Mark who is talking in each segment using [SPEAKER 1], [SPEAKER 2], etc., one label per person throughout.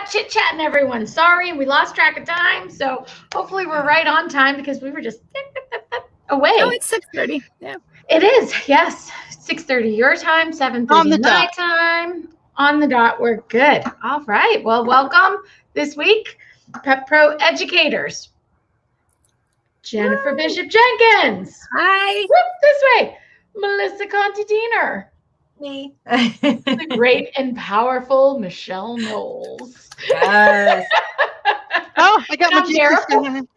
[SPEAKER 1] chit-chatting, everyone. Sorry, we lost track of time. So hopefully we're right on time because we were just away.
[SPEAKER 2] Oh, it's 6:30. Yeah.
[SPEAKER 1] It is, yes. 6:30 your time, 7:30 my time. On the dot, we're good. All right. Well, welcome this week, Pet Pro educators. Jennifer Bishop Jenkins.
[SPEAKER 2] Hi.
[SPEAKER 1] Whoop, this way. Melissa Conti-Diener.
[SPEAKER 3] Me.
[SPEAKER 1] The great and powerful Michelle Knowles.
[SPEAKER 3] Yes.
[SPEAKER 4] Oh, I got my Jesus going.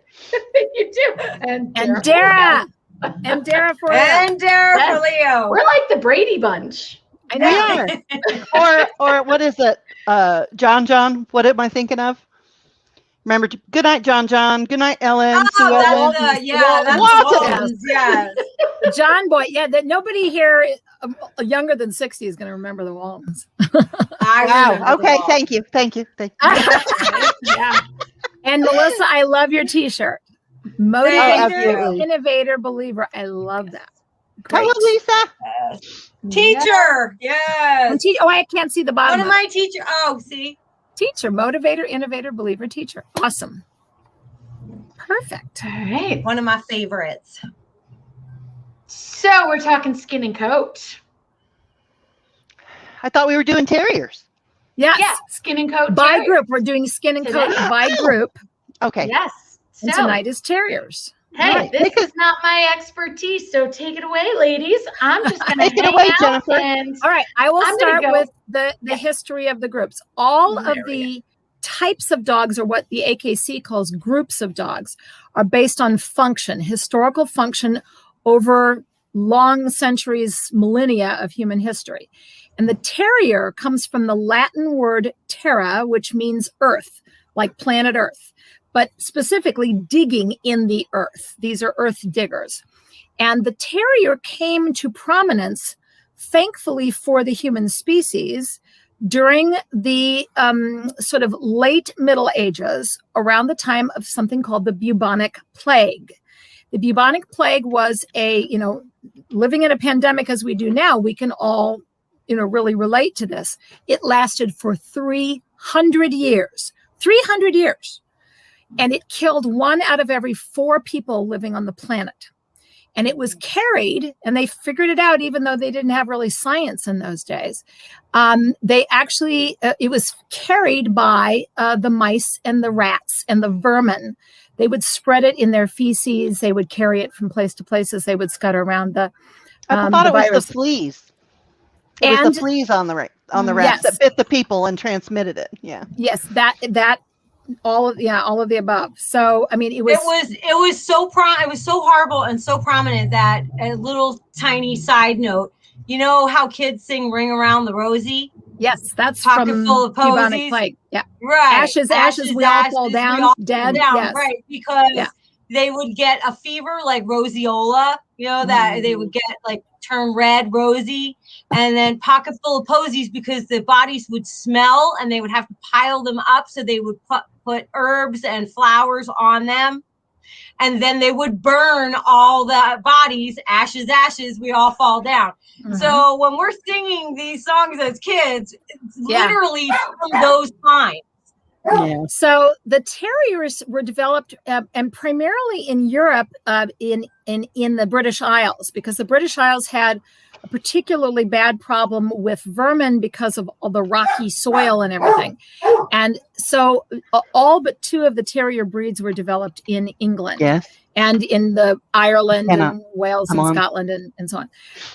[SPEAKER 1] You do. And
[SPEAKER 2] Dara. And Dara for
[SPEAKER 3] And Dara for Leo.
[SPEAKER 1] We're like the Brady Bunch.
[SPEAKER 2] I know.
[SPEAKER 4] Yeah. or what is it? John. What am I thinking of? Remember, good night, John. Good night, Ellen.
[SPEAKER 3] Oh, that's Waltons. Yes.
[SPEAKER 2] John Boy. Yeah, that nobody here younger than 60 is going to remember the Waltons.
[SPEAKER 4] Wow. Okay. Thank you.
[SPEAKER 1] Yeah.
[SPEAKER 2] And Melissa, I love your T-shirt. Motivator, innovator, believer. I love that. Great.
[SPEAKER 4] Hello, Lisa.
[SPEAKER 3] Teacher. Yes.
[SPEAKER 2] I can't see the bottom.
[SPEAKER 3] One of my teachers. Oh, see.
[SPEAKER 2] Teacher, motivator, innovator, believer, teacher. Awesome. Perfect.
[SPEAKER 1] All right.
[SPEAKER 3] One of my favorites.
[SPEAKER 1] So we're talking skin and coat.
[SPEAKER 4] I thought we were doing terriers.
[SPEAKER 2] Yes.
[SPEAKER 1] Yeah, skin and coat.
[SPEAKER 2] By
[SPEAKER 1] terriers.
[SPEAKER 2] group. We're doing skin and coat by group.
[SPEAKER 4] Okay.
[SPEAKER 1] Yes.
[SPEAKER 2] And tonight is terriers.
[SPEAKER 1] Hey,
[SPEAKER 4] Right.
[SPEAKER 1] this is not my expertise, so take it away, ladies. I'm just going to
[SPEAKER 4] Take it away, Jennifer.
[SPEAKER 2] All right, I will start
[SPEAKER 1] go.
[SPEAKER 2] with the history of the groups. All of the types of dogs, or what the AKC calls groups of dogs, are based on function, historical function over long centuries, millennia of human history. And the terrier comes from the Latin word terra, which means earth, like planet Earth, but specifically digging in the earth. These are earth diggers. And the terrier came to prominence, thankfully for the human species, during the sort of late Middle Ages, around the time of something called the bubonic plague. The bubonic plague was living in a pandemic as we do now, we can all, really relate to this. It lasted for 300 years. 300 years. And it killed 1 out of every 4 people living on the planet. And it was carried, and they figured it out, even though they didn't have really science in those days. It was carried by the mice and the rats and the vermin. They would spread it in their feces. They would carry it from place to place as they would scutter around the
[SPEAKER 4] I thought it was
[SPEAKER 2] virus.
[SPEAKER 4] the fleas. It was the fleas on the rats that bit the people and transmitted it. Yeah.
[SPEAKER 2] Yes, that all of the above. So I mean, it was so horrible and so prominent that a little tiny side note. You know how kids sing "Ring Around the Rosie"? Yes, that's
[SPEAKER 3] Pocket
[SPEAKER 2] from
[SPEAKER 3] full of
[SPEAKER 2] bubonic
[SPEAKER 3] posies.
[SPEAKER 2] plague. Yeah,
[SPEAKER 3] right.
[SPEAKER 2] Ashes, we all fall down, dead. Yes.
[SPEAKER 3] Right, because they would get a fever like roseola. That they would get like turn red, rosy, and then pocket full of posies because the bodies would smell and they would have to pile them up. So they would put herbs and flowers on them. And then they would burn all the bodies, ashes, we all fall down. Mm-hmm. So when we're singing these songs as kids, it's literally from those times.
[SPEAKER 2] Yeah. So the terriers were developed and primarily in Europe, in the British Isles, because the British Isles had a particularly bad problem with vermin because of all the rocky soil and everything. And so all but 2 of the terrier breeds were developed in England and in the Ireland and Wales and Scotland and so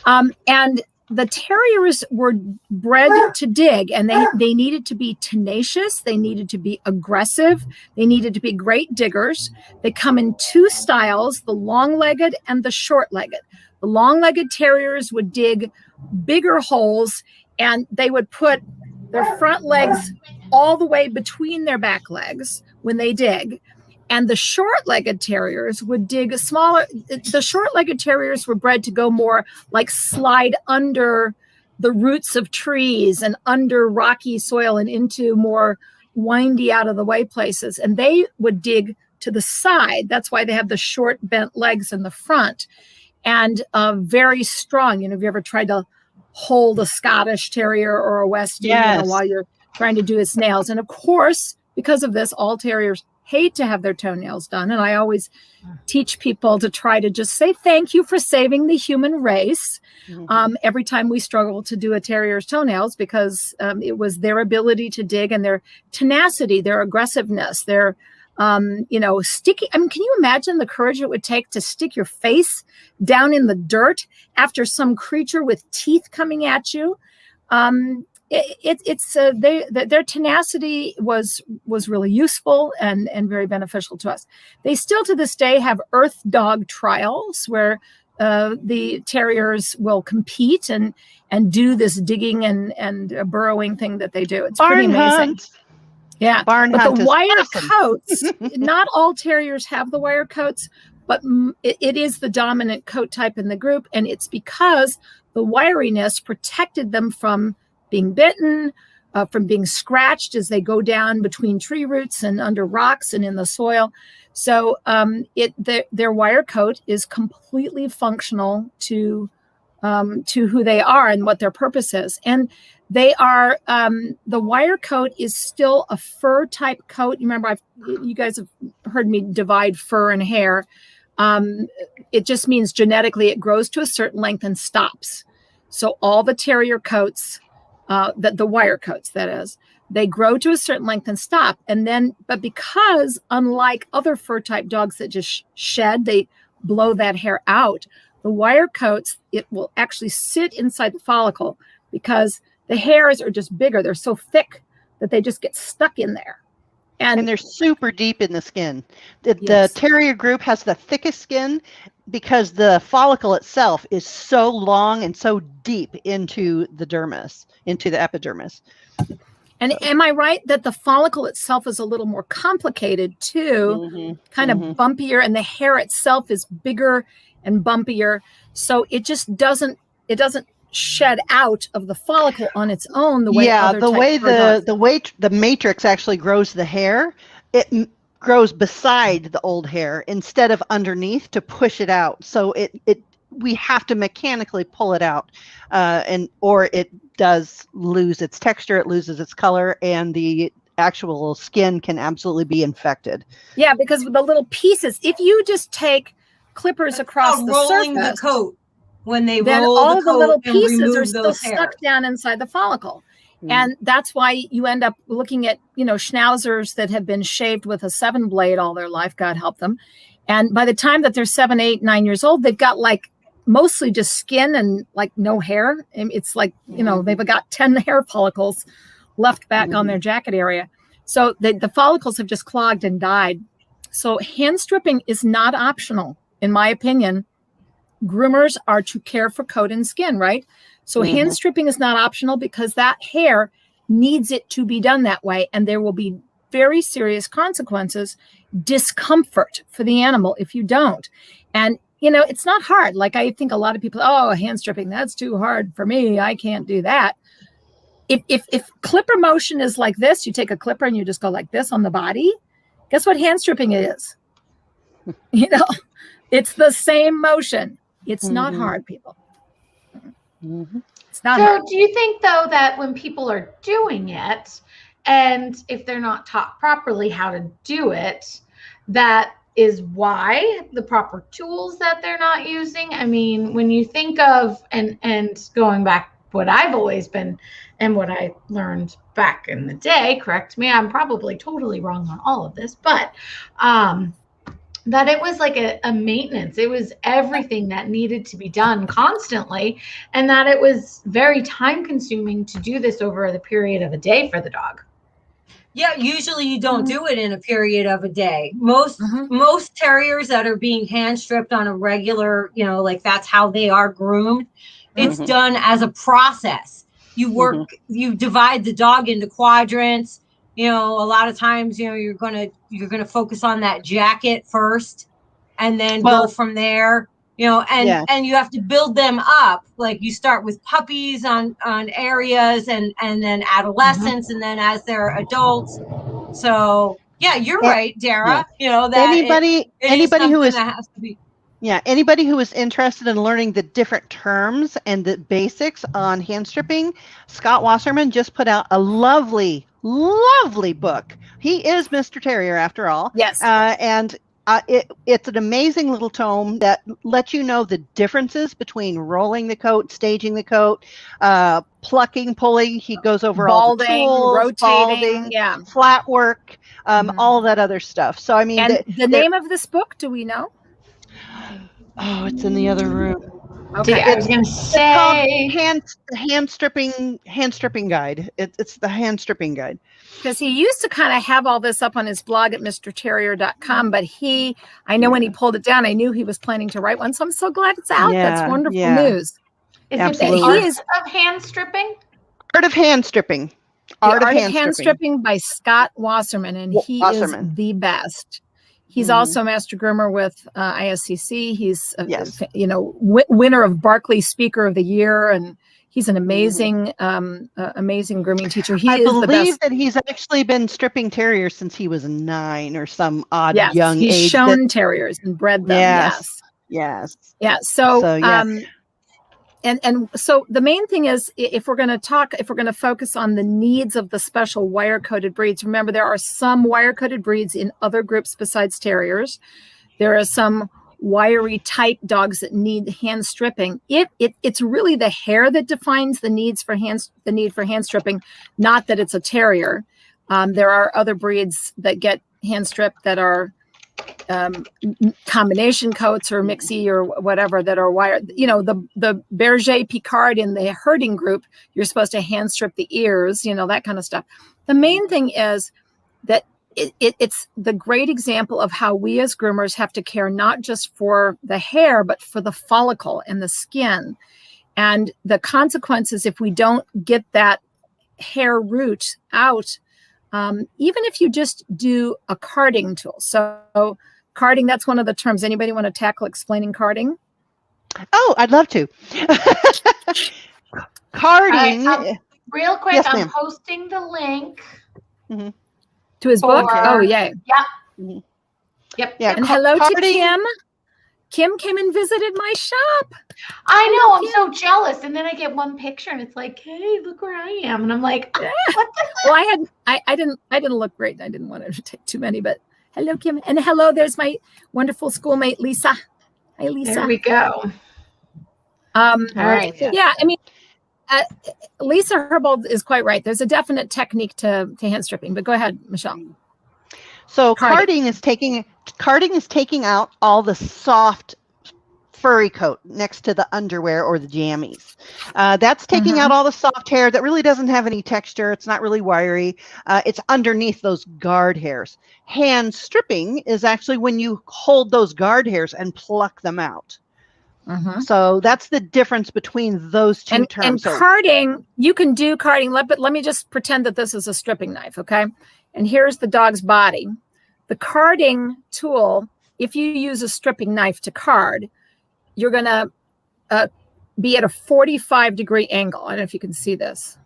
[SPEAKER 2] on. And the terriers were bred to dig, and they needed to be tenacious. They needed to be aggressive. They needed to be great diggers. They come in 2 styles, the long-legged and the short-legged. The long-legged terriers would dig bigger holes, and they would put their front legs all the way between their back legs when they dig. And the short-legged terriers would dig smaller. The short-legged terriers were bred to go more like slide under the roots of trees and under rocky soil and into more windy out of the way places. And they would dig to the side. That's why they have the short bent legs in the front and very strong. Have you ever tried to hold a Scottish terrier or a Westie while you're trying to do its nails. And of course, because of this, all terriers hate to have their toenails done. And I always teach people to try to just say thank you for saving the human race every time we struggle to do a terrier's toenails, because it was their ability to dig and their tenacity, their aggressiveness, their sticky. I mean, can you imagine the courage it would take to stick your face down in the dirt after some creature with teeth coming at you? Their tenacity was really useful and very beneficial to us. They still to this day have earth dog trials where the terriers will compete and do this digging and burrowing thing that they do. It's pretty amazing. Yeah, but the wire coats, not all terriers have the wire coats, but it is the dominant coat type in the group. And it's because the wiriness protected them from being bitten, from being scratched as they go down between tree roots and under rocks and in the soil. So their wire coat is completely functional to who they are and what their purpose is. And they are, the wire coat is still a fur type coat. You remember, you guys have heard me divide fur and hair. It just means genetically it grows to a certain length and stops. So all the terrier coats, the wire coats, that is, they grow to a certain length and stop. And then, but because unlike other fur type dogs that just shed, they blow that hair out, the wire coats, it will actually sit inside the follicle because the hairs are just bigger. They're so thick that they just get stuck in there.
[SPEAKER 4] And they're super deep in the skin. The terrier group has the thickest skin because the follicle itself is so long and so deep into the dermis, into the epidermis.
[SPEAKER 2] And am I right that the follicle itself is a little more complicated too, kind of bumpier, and the hair itself is bigger and bumpier, so it just doesn't shed out of the follicle on its own the way
[SPEAKER 4] the way the matrix actually grows the hair, it grows beside the old hair instead of underneath to push it out. So we have to mechanically pull it out, or it does lose its texture, it loses its color, and the actual skin can absolutely be infected.
[SPEAKER 2] Yeah, because with the little pieces, if you just take clippers across the
[SPEAKER 3] rolling
[SPEAKER 2] surface,
[SPEAKER 3] the coat, when they
[SPEAKER 2] then
[SPEAKER 3] roll
[SPEAKER 2] all
[SPEAKER 3] the
[SPEAKER 2] the
[SPEAKER 3] coat
[SPEAKER 2] little
[SPEAKER 3] and
[SPEAKER 2] pieces are still
[SPEAKER 3] hair.
[SPEAKER 2] stuck down inside the follicle. And that's why you end up looking at, schnauzers that have been shaved with a 7-blade all their life, God help them. And by the time that they're 7, 8, 9 years old, they've got like mostly just skin and like no hair. And it's like, they've got 10 hair follicles left back on their jacket area. So the follicles have just clogged and died. So hand stripping is not optional, in my opinion. Groomers are to care for coat and skin, right? So hand stripping is not optional because that hair needs it to be done that way. And there will be very serious consequences, discomfort for the animal if you don't. And, it's not hard. Like I think a lot of people, hand stripping, that's too hard for me. I can't do that. If clipper motion is like this, you take a clipper and you just go like this on the body. Guess what hand stripping is? It's the same motion. It's not hard, people. It's not hard.
[SPEAKER 1] So do you think, though, that when people are doing it, and if they're not taught properly how to do it, that is why the proper tools that they're not using? I mean, when you think of, and going back, what I've always been and what I learned back in the day, correct me, I'm probably totally wrong on all of this, but that it was like a maintenance. It was everything that needed to be done constantly, and that it was very time consuming to do this over the period of a day for the dog.
[SPEAKER 3] Yeah, usually you don't do it in a period of a day. Most terriers that are being hand stripped on a regular, like that's how they are groomed. It's done as a process. You work, you divide the dog into quadrants. A lot of times, you're gonna focus on that jacket first, and then go from there. And you have to build them up. Like you start with puppies on areas, and then adolescents, and then as they're adults. So yeah, you're right, Dara. That
[SPEAKER 4] anybody who is has to be. Yeah, anybody who is interested in learning the different terms and the basics on hand stripping, Scott Wasserman just put out a lovely lovely book. He is Mr. Terrier after all.
[SPEAKER 2] Yes.
[SPEAKER 4] It's an amazing little tome that lets you know the differences between rolling the coat, staging the coat, plucking, pulling. He goes over all the tools,
[SPEAKER 2] rotating,
[SPEAKER 4] balding, flat work, all that other stuff. So, I mean,
[SPEAKER 2] and the name of this book, do we know?
[SPEAKER 4] Oh, it's in the other room.
[SPEAKER 1] Okay, I was going to say
[SPEAKER 4] hand stripping guide. It's the hand stripping guide.
[SPEAKER 2] Because he used to kind of have all this up on his blog at mrterrier.com, but I know when he pulled it down, I knew he was planning to write one. So I'm so glad it's out. That's wonderful news.
[SPEAKER 1] Is it the Art of Hand Stripping?
[SPEAKER 4] Art of Hand Stripping.
[SPEAKER 2] Art of Hand Stripping by Scott Wasserman, and he is the best. He's also a master groomer with ISCC. He's winner of Barclay Speaker of the Year, and he's an amazing amazing grooming teacher. I
[SPEAKER 4] believe that he's actually been stripping terriers since he was 9 or some odd young age.
[SPEAKER 2] He's shown terriers and bred them.
[SPEAKER 4] Yes.
[SPEAKER 2] Yeah. So And so the main thing is, if we're going to focus on the needs of the special wire-coated breeds, remember there are some wire-coated breeds in other groups besides terriers. There are some wiry type dogs that need hand stripping. It's really the hair that defines the need for hand stripping, not that it's a terrier. There are other breeds that get hand stripped that are combination coats or mixie or whatever that are wired. The Berger Picard in the herding group, you're supposed to hand strip the ears, that kind of stuff. The main thing is that it's the great example of how we as groomers have to care not just for the hair, but for the follicle and the skin. And the consequences if we don't get that hair root out, even if you just do a carding tool. So carding, that's one of the terms. Anybody want to tackle explaining carding?
[SPEAKER 4] Oh, I'd love to. Carding.
[SPEAKER 1] Real quick, yes, I'm posting the link.
[SPEAKER 2] To his book? Oh, yay.
[SPEAKER 1] Yeah. Yep.
[SPEAKER 2] Yeah. And hello to Kim. Kim came and visited my shop.
[SPEAKER 1] I know. I'm so jealous. And then I get one picture and it's like, hey, look where I am. And I'm like, what the
[SPEAKER 2] Well, I didn't look great. I didn't want to take too many, but hello, Kim. And hello, there's my wonderful schoolmate, Lisa. Hi, Lisa.
[SPEAKER 1] There we go.
[SPEAKER 2] All right. Yeah, I mean, Lisa Herbold is quite right. There's a definite technique to hand stripping, but go ahead, Michelle.
[SPEAKER 4] So carding is taking out all the soft furry coat next to the underwear or the jammies. That's taking out all the soft hair that really doesn't have any texture. It's not really wiry. It's underneath those guard hairs. Hand stripping is actually when you hold those guard hairs and pluck them out. So that's the difference between those two terms.
[SPEAKER 2] And carding, you can do carding, but let me just pretend that this is a stripping knife, okay? And here's the dog's body. The carding tool, if you use a stripping knife to card, you're going to be at a 45-degree angle. I don't know if you can see this.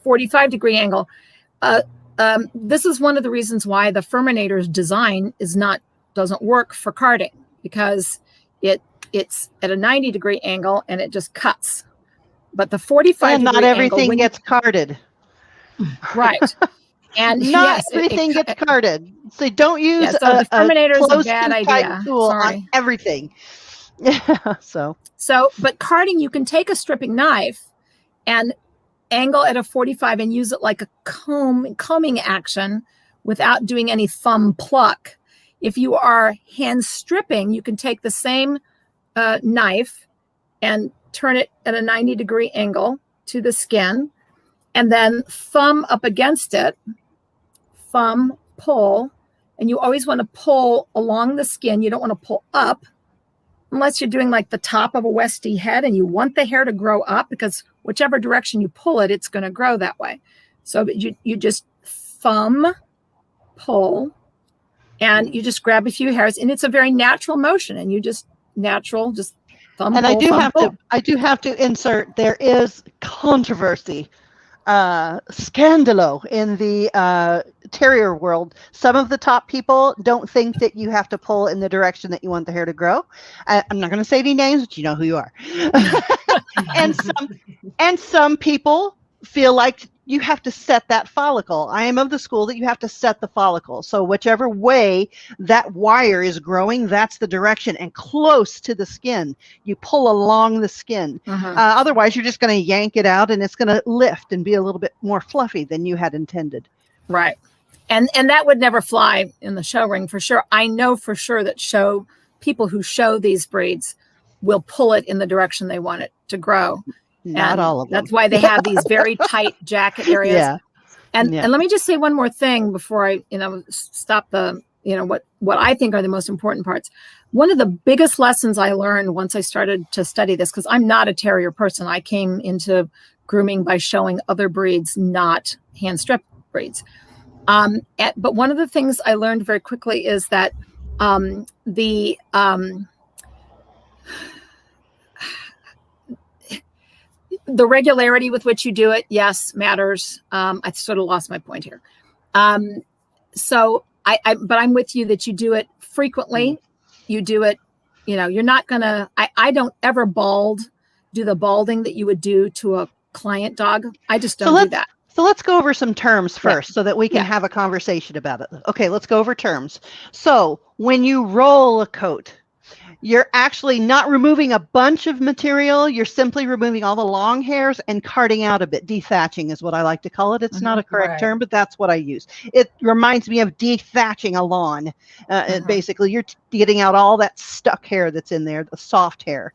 [SPEAKER 2] 45-degree angle. This is one of the reasons why the Furminator's design doesn't work for carding, because it's at a 90-degree angle and it just cuts. But the 45-degree angle,
[SPEAKER 4] not everything gets carded.
[SPEAKER 2] Right. And
[SPEAKER 4] not everything gets carded. So don't use
[SPEAKER 2] the Furminator is a bad idea.
[SPEAKER 4] Tool on everything.
[SPEAKER 2] But carding, you can take a stripping knife and angle at a 45 and use it like a combing action without doing any thumb pluck. If you are hand stripping, you can take the same knife and turn it at a 90-degree angle to the skin, and then thumb up against it, thumb, pull, and you always want to pull along the skin. You don't want to pull up unless you're doing like the top of a Westie head and you want the hair to grow up, because whichever direction you pull it, it's going to grow that way. So you just thumb, pull, and you just grab a few hairs, and it's a very natural motion, and you just thumb,
[SPEAKER 4] and
[SPEAKER 2] pull,
[SPEAKER 4] I do have to insert, there is controversy, scandalo in the terrier world. Some of the top people don't think that you have to pull in the direction that you want the hair to grow. I'm not going to say any names, but you know who you are. and some people feel like you have to set that follicle. I am of the school that you have to set the follicle. So whichever way that wire is growing, that's the direction, and close to the skin. You pull along the skin. Otherwise, you're just going to yank it out, and it's going to lift and be a little bit more fluffy than you had intended.
[SPEAKER 2] Right. And that would never fly in the show ring for sure. I know for sure that people who show these breeds will pull it in the direction they want it to grow.
[SPEAKER 4] Not all of them.
[SPEAKER 2] That's why they have these very tight jacket areas.
[SPEAKER 4] Yeah.
[SPEAKER 2] And let me just say one more thing before I, stop the, what I think are the most important parts. One of the biggest lessons I learned once I started to study this, because I'm not a terrier person. I came into grooming by showing other breeds, not hand strip breeds. But one of the things I learned very quickly is that the regularity with which you do it, yes, matters. I sort of lost my point here. But I'm with you that you do it frequently. You do it, you're not gonna, I don't ever do the balding that you would do to a client dog. I just don't do that.
[SPEAKER 4] So let's go over some terms first so that we can have a conversation about it. Okay, let's go over terms. So when you roll a coat, you're actually not removing a bunch of material. You're simply removing all the long hairs and carting out a bit. Dethatching is what I like to call it. It's not a correct term, but that's what I use. It reminds me of dethatching a lawn. Basically, you're getting out all that stuck hair that's in there, the soft hair.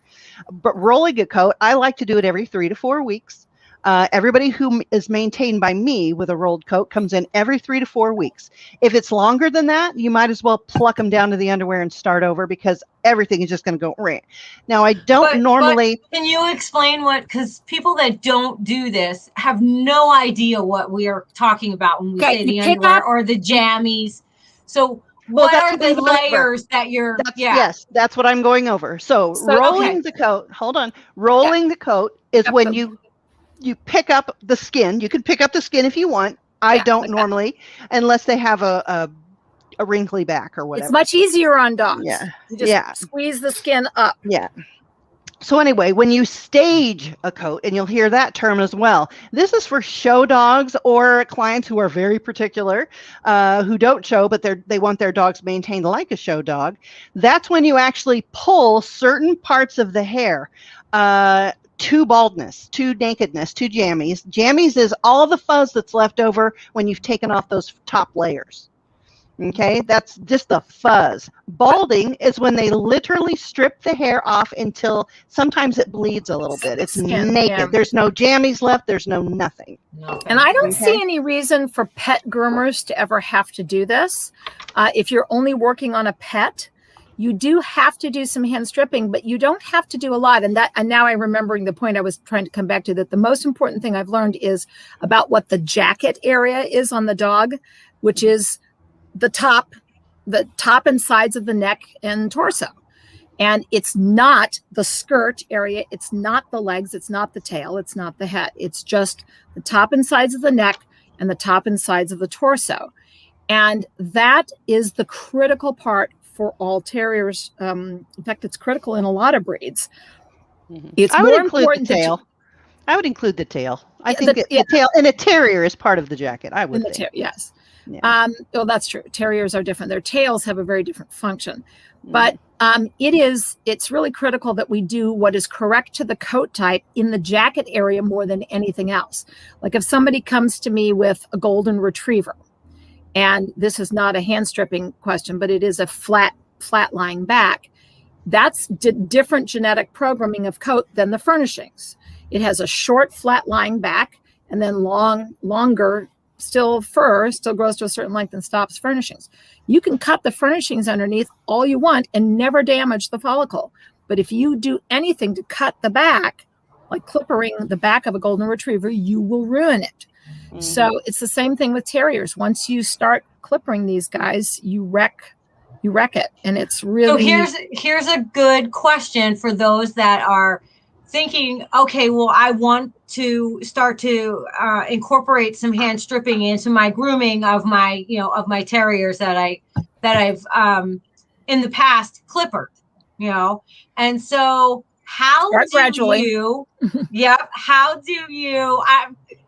[SPEAKER 4] But rolling a coat, I like to do it every 3 to 4 weeks. Everybody who is maintained by me with a rolled coat comes in every 3 to 4 weeks. If it's longer than that, you might as well pluck them down to the underwear and start over, because everything is just going to go right. Now, I don't normally.
[SPEAKER 3] Can you explain because people that don't do this have no idea what we are talking about when we say the underwear or the jammies. So what are the layers that you're?
[SPEAKER 4] Yes, that's what I'm going over. So rolling the coat. Hold on. Rolling the coat is when you pick up the skin. You can pick up the skin if you want. I don't normally, unless they have a wrinkly back or whatever.
[SPEAKER 2] It's much easier on dogs.
[SPEAKER 4] Yeah.
[SPEAKER 2] You just squeeze the skin up.
[SPEAKER 4] Yeah. So anyway, when you stage a coat, and you'll hear that term as well, this is for show dogs or clients who are very particular, who don't show, but they want their dogs maintained like a show dog. That's when you actually pull certain parts of the hair. To baldness, to nakedness, to jammies. Jammies is all the fuzz that's left over when you've taken off those top layers. Okay, that's just the fuzz. Balding is when they literally strip the hair off until sometimes it bleeds a little bit. It's naked. Yeah. There's no jammies left. There's no nothing.
[SPEAKER 2] And I don't see any reason for pet groomers to ever have to do this. If you're only working on a pet, you do have to do some hand stripping, but you don't have to do a lot. And now I'm remembering the point I was trying to come back to, that the most important thing I've learned is about what the jacket area is on the dog, which is the top and sides of the neck and torso. And it's not the skirt area. It's not the legs. It's not the tail. It's not the head. It's just the top and sides of the neck and the top and sides of the torso. And that is the critical part for all terriers. In fact, it's critical in a lot of breeds. It's
[SPEAKER 4] I
[SPEAKER 2] more
[SPEAKER 4] would include
[SPEAKER 2] important
[SPEAKER 4] the tail. I would include the tail. I think the tail and a terrier is part of the jacket. I would think.
[SPEAKER 2] Yes. Yeah. Well, that's true. Terriers are different. Their tails have a very different function. But it's really critical that we do what is correct to the coat type in the jacket area more than anything else. Like if somebody comes to me with a golden retriever, and this is not a hand stripping question, but it is a flat lying back, that's different genetic programming of coat than the furnishings. It has a short, flat lying back, and then longer still fur, still grows to a certain length and stops furnishings. You can cut the furnishings underneath all you want and never damage the follicle. But if you do anything to cut the back, like clippering the back of a golden retriever, you will ruin it. Mm-hmm. So it's the same thing with terriers. Once you start clippering these guys, you wreck it. And it's really...
[SPEAKER 3] So here's a good question for those that are thinking, okay, well, I want to start to incorporate some hand stripping into my grooming of my terriers that I've in the past clippered, and so how
[SPEAKER 2] Start
[SPEAKER 3] do
[SPEAKER 2] gradually.
[SPEAKER 3] you, yep, how do you,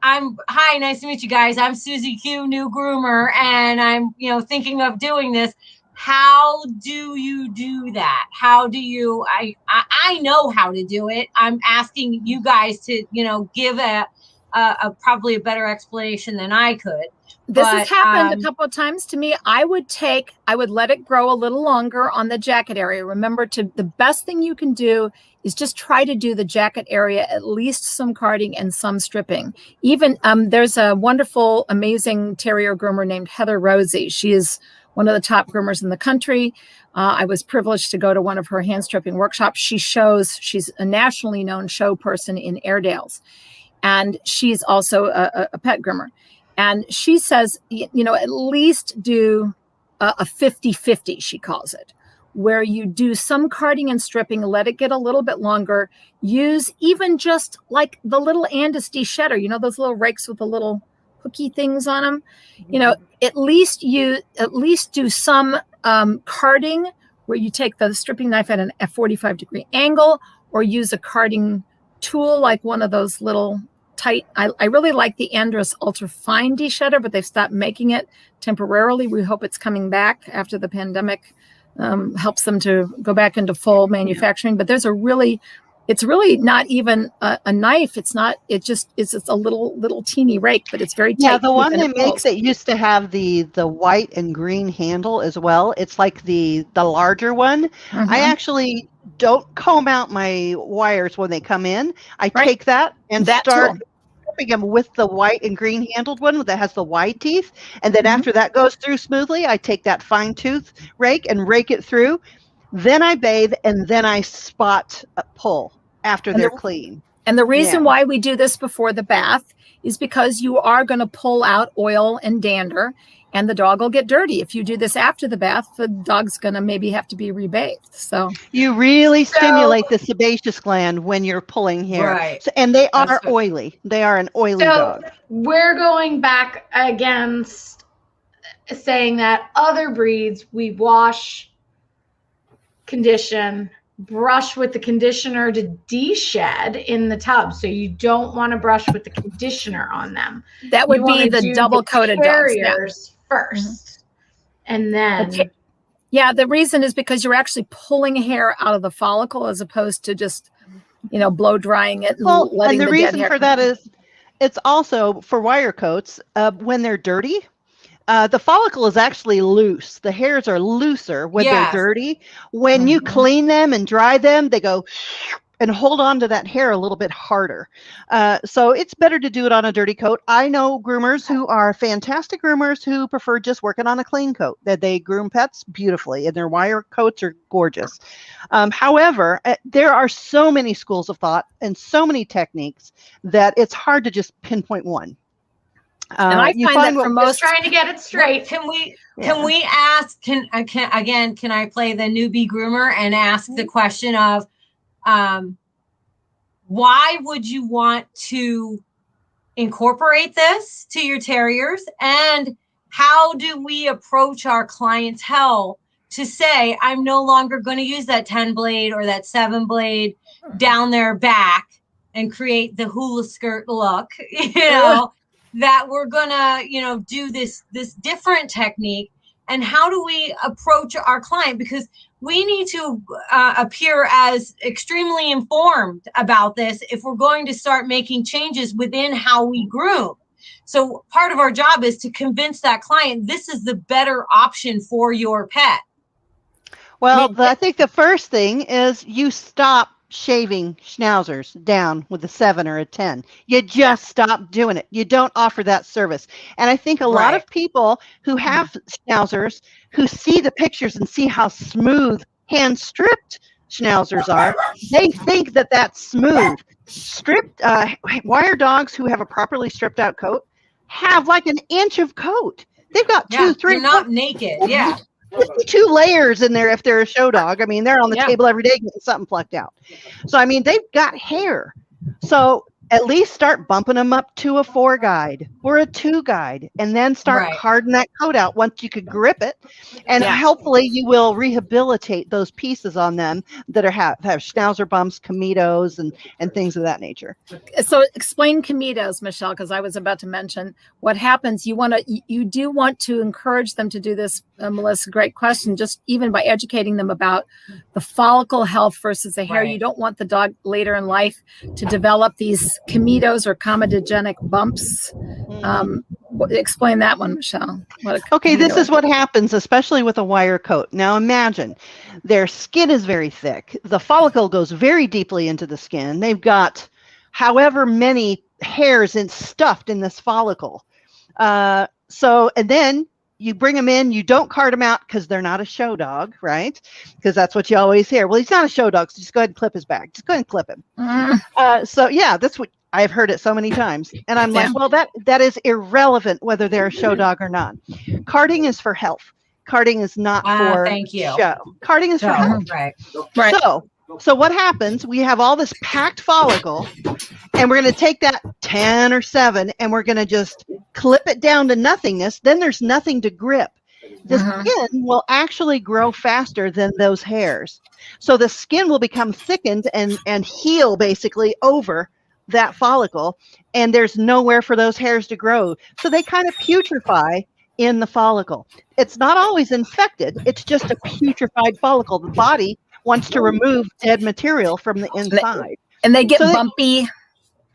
[SPEAKER 3] hi, nice to meet you guys. I'm Susie Q, new groomer, and I'm, thinking of doing this. How do you do that? How do you, I know how to do it. I'm asking you guys to, give a probably a better explanation than I could.
[SPEAKER 2] This has happened a couple of times to me. I would let it grow a little longer on the jacket area. Remember, the best thing you can do is just try to do the jacket area, at least some carding and some stripping. Even there's a wonderful, amazing terrier groomer named Heather Rosie. She is one of the top groomers in the country. I was privileged to go to one of her hand stripping workshops. She's a nationally known show person in Airedales. And she's also a pet groomer. And she says, at least do a 50-50, she calls it, where you do some carding and stripping, let it get a little bit longer. Use even just like the little Andis de-shedder, those little rakes with the little hooky things on them. At least do some carding where you take the stripping knife at a 45-degree angle, or use a carding tool like one of those little tight. I really like the Andis ultra fine de-shedder, but they've stopped making it temporarily. We hope it's coming back after the pandemic helps them to go back into full manufacturing. But it's really not even a knife. It's a little teeny rake, but it's very tight.
[SPEAKER 4] Yeah, the one they make that used to have the white and green handle as well. It's like the larger one. Mm-hmm. I actually don't comb out my wires when they come in. I take that and start stripping them with the white and green handled one that has the wide teeth. And then after that goes through smoothly, I take that fine tooth rake and rake it through. Then I bathe, and then I spot pull after they're clean.
[SPEAKER 2] And the reason why we do this before the bath is because you are going to pull out oil and dander, and the dog will get dirty. If you do this after the bath, the dog's going to maybe have to be rebathed. So
[SPEAKER 4] you really stimulate the sebaceous gland when you're pulling hair.
[SPEAKER 3] Right.
[SPEAKER 4] So, and they are oily. They are an oily dog.
[SPEAKER 1] We're going back against saying that other breeds, we wash, condition, brush with the conditioner to de-shed in the tub. So you don't want to brush with the conditioner on them.
[SPEAKER 2] That would be the double coated
[SPEAKER 1] Terriers first. And then
[SPEAKER 2] the reason is because you're actually pulling hair out of the follicle as opposed to just blow drying it and letting
[SPEAKER 4] the
[SPEAKER 2] the
[SPEAKER 4] reason
[SPEAKER 2] dead hair
[SPEAKER 4] for that is it's also for wire coats when they're dirty. The follicle is actually loose. The hairs are looser when they're dirty. When you clean them and dry them, they go and hold on to that hair a little bit harder. So it's better to do it on a dirty coat. I know groomers who are fantastic groomers who prefer just working on a clean coat. That they groom pets beautifully, and their wire coats are gorgeous. However, there are so many schools of thought and so many techniques that it's hard to just pinpoint one.
[SPEAKER 2] And I find that for most,
[SPEAKER 1] trying to get it straight.
[SPEAKER 3] Can we ask? Can I play the newbie groomer and ask the question of, why would you want to incorporate this to your terriers, and how do we approach our clientele to say, I'm no longer going to use that 10 blade or that 7 blade down their back and create the hula skirt look, that we're gonna, do this different technique, and how do we approach our client? Because we need to appear as extremely informed about this if we're going to start making changes within how we groom. So part of our job is to convince that client this is the better option for your pet.
[SPEAKER 4] Well, I think the first thing is you stop shaving schnauzers down with a 7 or a 10. You just stop doing it. You don't offer that service. And I think a lot of people who have schnauzers, who see the pictures and see how smooth hand stripped schnauzers are, they think that that's smooth. Stripped wire dogs who have a properly stripped out coat have like an inch of coat. They've got 2, 3.
[SPEAKER 3] They're not naked. Yeah.
[SPEAKER 4] 52 layers in there if they're a show dog. I mean, they're on the table every day getting something plucked out. So, I mean, they've got hair. So at least start bumping them up to a 4 guide or a 2 guide, and then start carding that coat out once you could grip it. And hopefully you will rehabilitate those pieces on them that have schnauzer bumps, comitos, and things of that nature.
[SPEAKER 2] So explain comitos, Michelle, because I was about to mention what happens. You do want to encourage them to do this, Melissa, great question, just even by educating them about the follicle health versus the hair. You don't want the dog later in life to develop these comitos or comedogenic bumps. Explain that one, Michelle.
[SPEAKER 4] Okay, this is what happens, especially with a wire coat. Now imagine their skin is very thick. The follicle goes very deeply into the skin. They've got however many hairs stuffed in this follicle. And then you bring them in, you don't card them out because they're not a show dog, right? Because that's what you always hear. Well, he's not a show dog, so just go ahead and clip his back. Just go ahead and clip him. That's what I've heard it so many times. And I'm like, well, that is irrelevant whether they're a show dog or not. Carding is for health. Carding is not for show. Carding is for health.
[SPEAKER 3] Right.
[SPEAKER 4] So what happens, we have all this packed follicle, and we're going to take that 10 or 7, and we're going to just clip it down to nothingness. Then there's nothing to grip. The skin will actually grow faster than those hairs. So the skin will become thickened and heal basically over that follicle, and there's nowhere for those hairs to grow. So they kind of putrefy in the follicle. It's not always infected. It's just a putrefied follicle. The body wants to remove dead material from the inside.
[SPEAKER 2] And they get bumpy.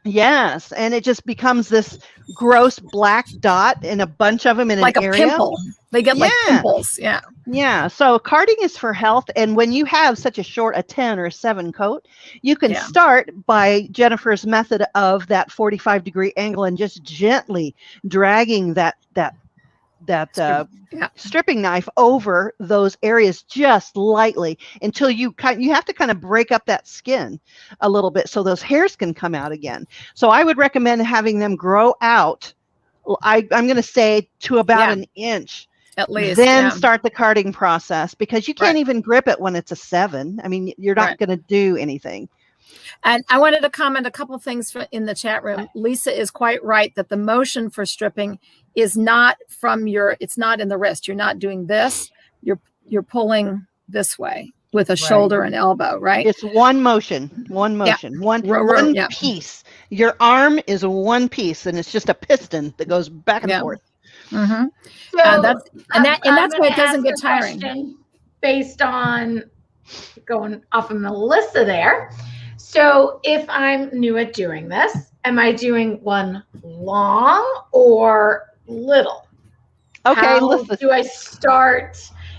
[SPEAKER 4] Yes, and it just becomes this gross black dot and a bunch of them in
[SPEAKER 2] like
[SPEAKER 4] an area.
[SPEAKER 2] Like a pimple. They get like pimples,
[SPEAKER 4] Yeah, so carding is for health, and when you have such a 10 or a 7 coat, you can start by Jennifer's method of that 45-degree angle and just gently dragging that stripping knife over those areas just lightly until you have to kind of break up that skin a little bit so those hairs can come out again. So I would recommend having them grow out. I'm going to say to about an inch
[SPEAKER 2] at least.
[SPEAKER 4] Then start the carding process, because you can't even grip it when it's a 7. I mean, you're not going to do anything.
[SPEAKER 2] And I wanted to comment a couple things in the chat room. Lisa is quite right that the motion for stripping is not it's not in the wrist. You're not doing this. You're pulling this way with a shoulder and elbow, right?
[SPEAKER 4] It's one motion, one piece. Your arm is one piece, and it's just a piston that goes back and forth.
[SPEAKER 2] Mm-hmm. So that's why it doesn't get tiring.
[SPEAKER 1] Based on going off of Melissa there. So if I'm new at doing this, am I doing one long or little?
[SPEAKER 4] Okay,
[SPEAKER 1] How do I start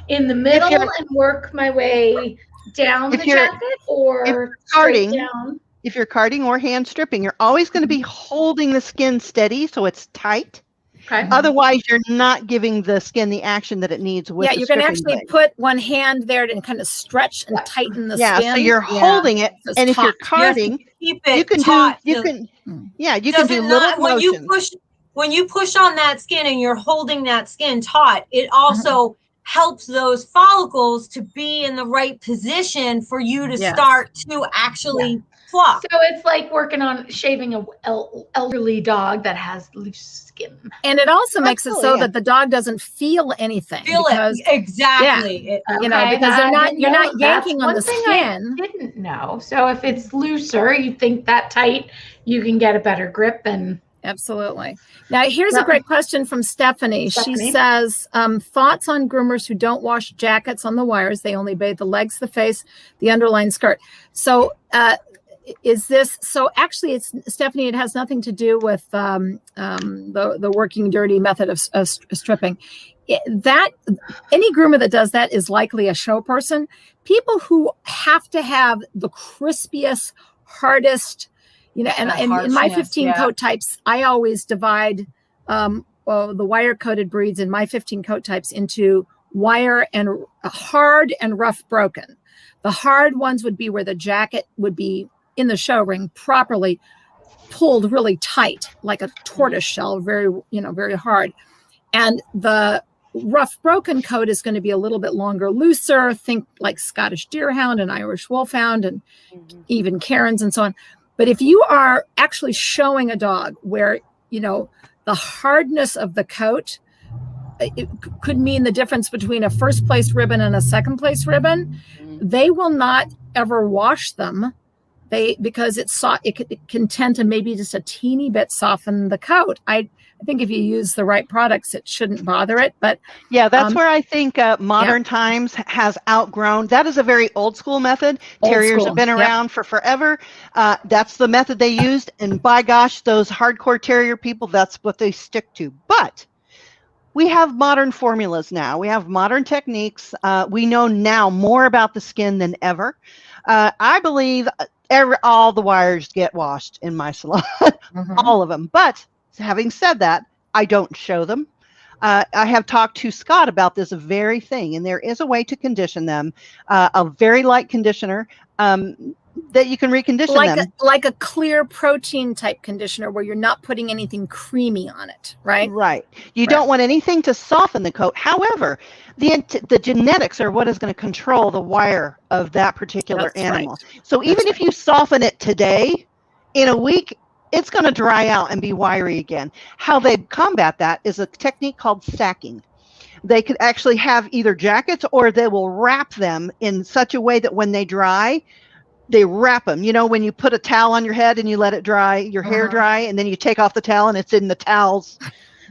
[SPEAKER 1] in the middle and work my way down the jacket, or straight down?
[SPEAKER 4] If you're carding or hand stripping, you're always going to be holding the skin steady so it's tight.
[SPEAKER 1] Okay.
[SPEAKER 4] Otherwise, you're not giving the skin the action that it needs with the
[SPEAKER 2] you can actually
[SPEAKER 4] blade.
[SPEAKER 2] put one hand there and kind of stretch and tighten the skin.
[SPEAKER 4] Yeah, so you're holding it, and if you're carding, you can do little motions.
[SPEAKER 3] When you push on that skin and you're holding that skin taut, it also helps those follicles to be in the right position for you to start to actually fluff.
[SPEAKER 1] So it's like working on shaving an elderly dog that has loose skin.
[SPEAKER 2] And it also makes it so that the dog doesn't feel anything.
[SPEAKER 3] Exactly.
[SPEAKER 2] Because you're not yanking on the skin.
[SPEAKER 1] I didn't know. So if it's looser, you think that tight, you can get a better grip and.
[SPEAKER 2] Absolutely. Now, here's a great question from Stephanie. She says, thoughts on groomers who don't wash jackets on the wires. They only bathe the legs, the face, the underline skirt. So actually it's Stephanie, it has nothing to do with the working dirty method of stripping. That any groomer that does that is likely a show person. People who have to have the crispiest, hardest, and in my 15 coat types, I always divide the wire coated breeds in my 15 coat types into wire and hard and rough broken. The hard ones would be where the jacket would be in the show ring properly pulled really tight, like a tortoise shell, very hard. And the rough broken coat is going to be a little bit longer, looser. Think like Scottish Deerhound and Irish Wolfhound and even Cairns and so on. But if you are actually showing a dog where, the hardness of the coat, it could mean the difference between a first place ribbon and a second place ribbon, they will not ever wash them. Because it can tend to maybe just a teeny bit soften the coat. I think if you use the right products, it shouldn't bother it. But
[SPEAKER 4] yeah, that's where I think Modern Times has outgrown. That is a very old school method. Terriers have been around for forever. That's the method they used. And by gosh, those hardcore terrier people, that's what they stick to. But we have modern formulas now. We have modern techniques. We know now more about the skin than ever. I believe all the wires get washed in my salon, all of them. But having said that, I don't show them. I have talked to Scott about this very thing, and there is a way to condition them, a very light conditioner that you can recondition them.
[SPEAKER 2] Like a clear protein type conditioner where you're not putting anything creamy on it, right?
[SPEAKER 4] Right. You don't want anything to soften the coat. However, the genetics are what is going to control the wire of that particular animal. Right. So even if you soften it today, in a week, it's going to dry out and be wiry again. How they combat that is a technique called sacking. They could actually have either jackets, or they will wrap them in such a way that when they dry, they wrap them. When you put a towel on your head and you let it dry, your hair dry, and then you take off the towel and it's in the towel's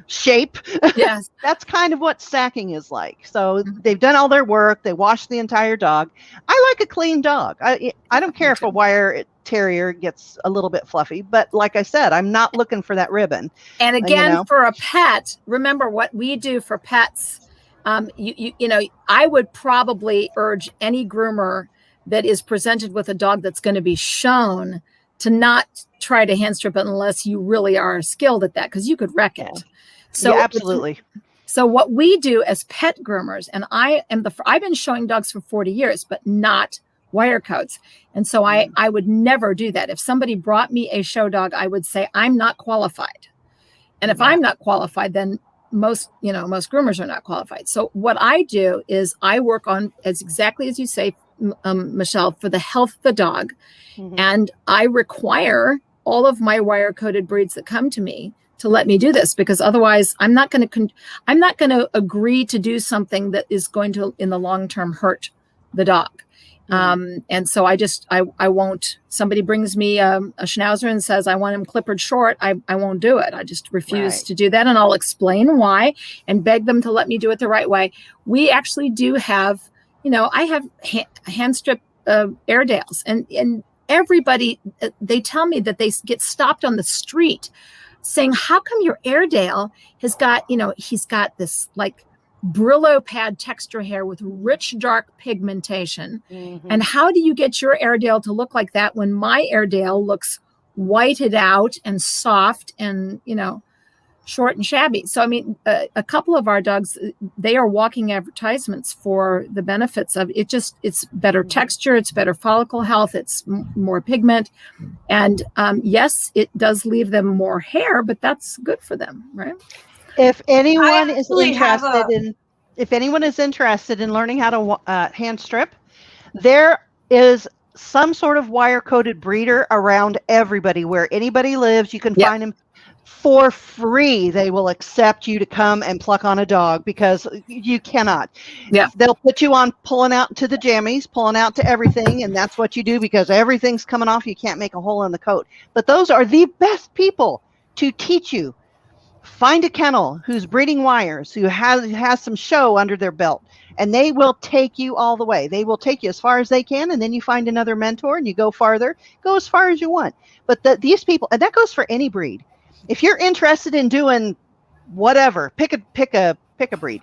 [SPEAKER 4] shape.
[SPEAKER 2] Yes.
[SPEAKER 4] That's kind of what sacking is like. So they've done all their work. They wash the entire dog. I like a clean dog. I don't care if a wire terrier gets a little bit fluffy, but like I said, I'm not looking for that ribbon.
[SPEAKER 2] And again, for a pet, remember what we do for pets. I would probably urge any groomer that is presented with a dog that's going to be shown to not try to hand strip it unless you really are skilled at that, because you could wreck it. So
[SPEAKER 4] absolutely.
[SPEAKER 2] So what we do as pet groomers, and I've been showing dogs for 40 years, but not wire coats. And so I would never do that. If somebody brought me a show dog, I would say, I'm not qualified. And if I'm not qualified, then most groomers are not qualified. So what I do is I work on, as exactly as you say, Michelle, for the health of the dog. And I require all of my wire coated breeds that come to me to let me do this, because otherwise I'm not going to agree to do something that is going to, in the long term, hurt the dog. And so I won't. Somebody brings me a Schnauzer and says I want him clippered short. I won't do it. I just refuse to do that, and I'll explain why and beg them to let me do it the right way. We actually do have, I have hand strip Airedales, and everybody, they tell me that they get stopped on the street saying, how come your Airedale has got, he's got this like Brillo pad texture hair with rich, dark pigmentation. And how do you get your Airedale to look like that when my Airedale looks whited out and soft and, short and shabby? So, I mean, a couple of our dogs, they are walking advertisements for the benefits of it. It's better texture, it's better follicle health, it's more pigment. And yes, it does leave them more hair, but that's good for them, right?
[SPEAKER 4] If anyone is interested in learning how to hand strip, there is some sort of wire coated breeder around everybody. Where anybody lives, you can find them for free. They will accept you to come and pluck on a dog, because you cannot. They'll put you on pulling out to the jammies, pulling out to everything, and that's what you do because everything's coming off. You can't make a hole in the coat. But those are the best people to teach you. Find a kennel who's breeding wires, who has some show under their belt, and they will take you all the way. They will take you as far as they can, and then you find another mentor and you go farther. Go as far as you want. But these people, and that goes for any breed. If you're interested in doing whatever, pick a breed.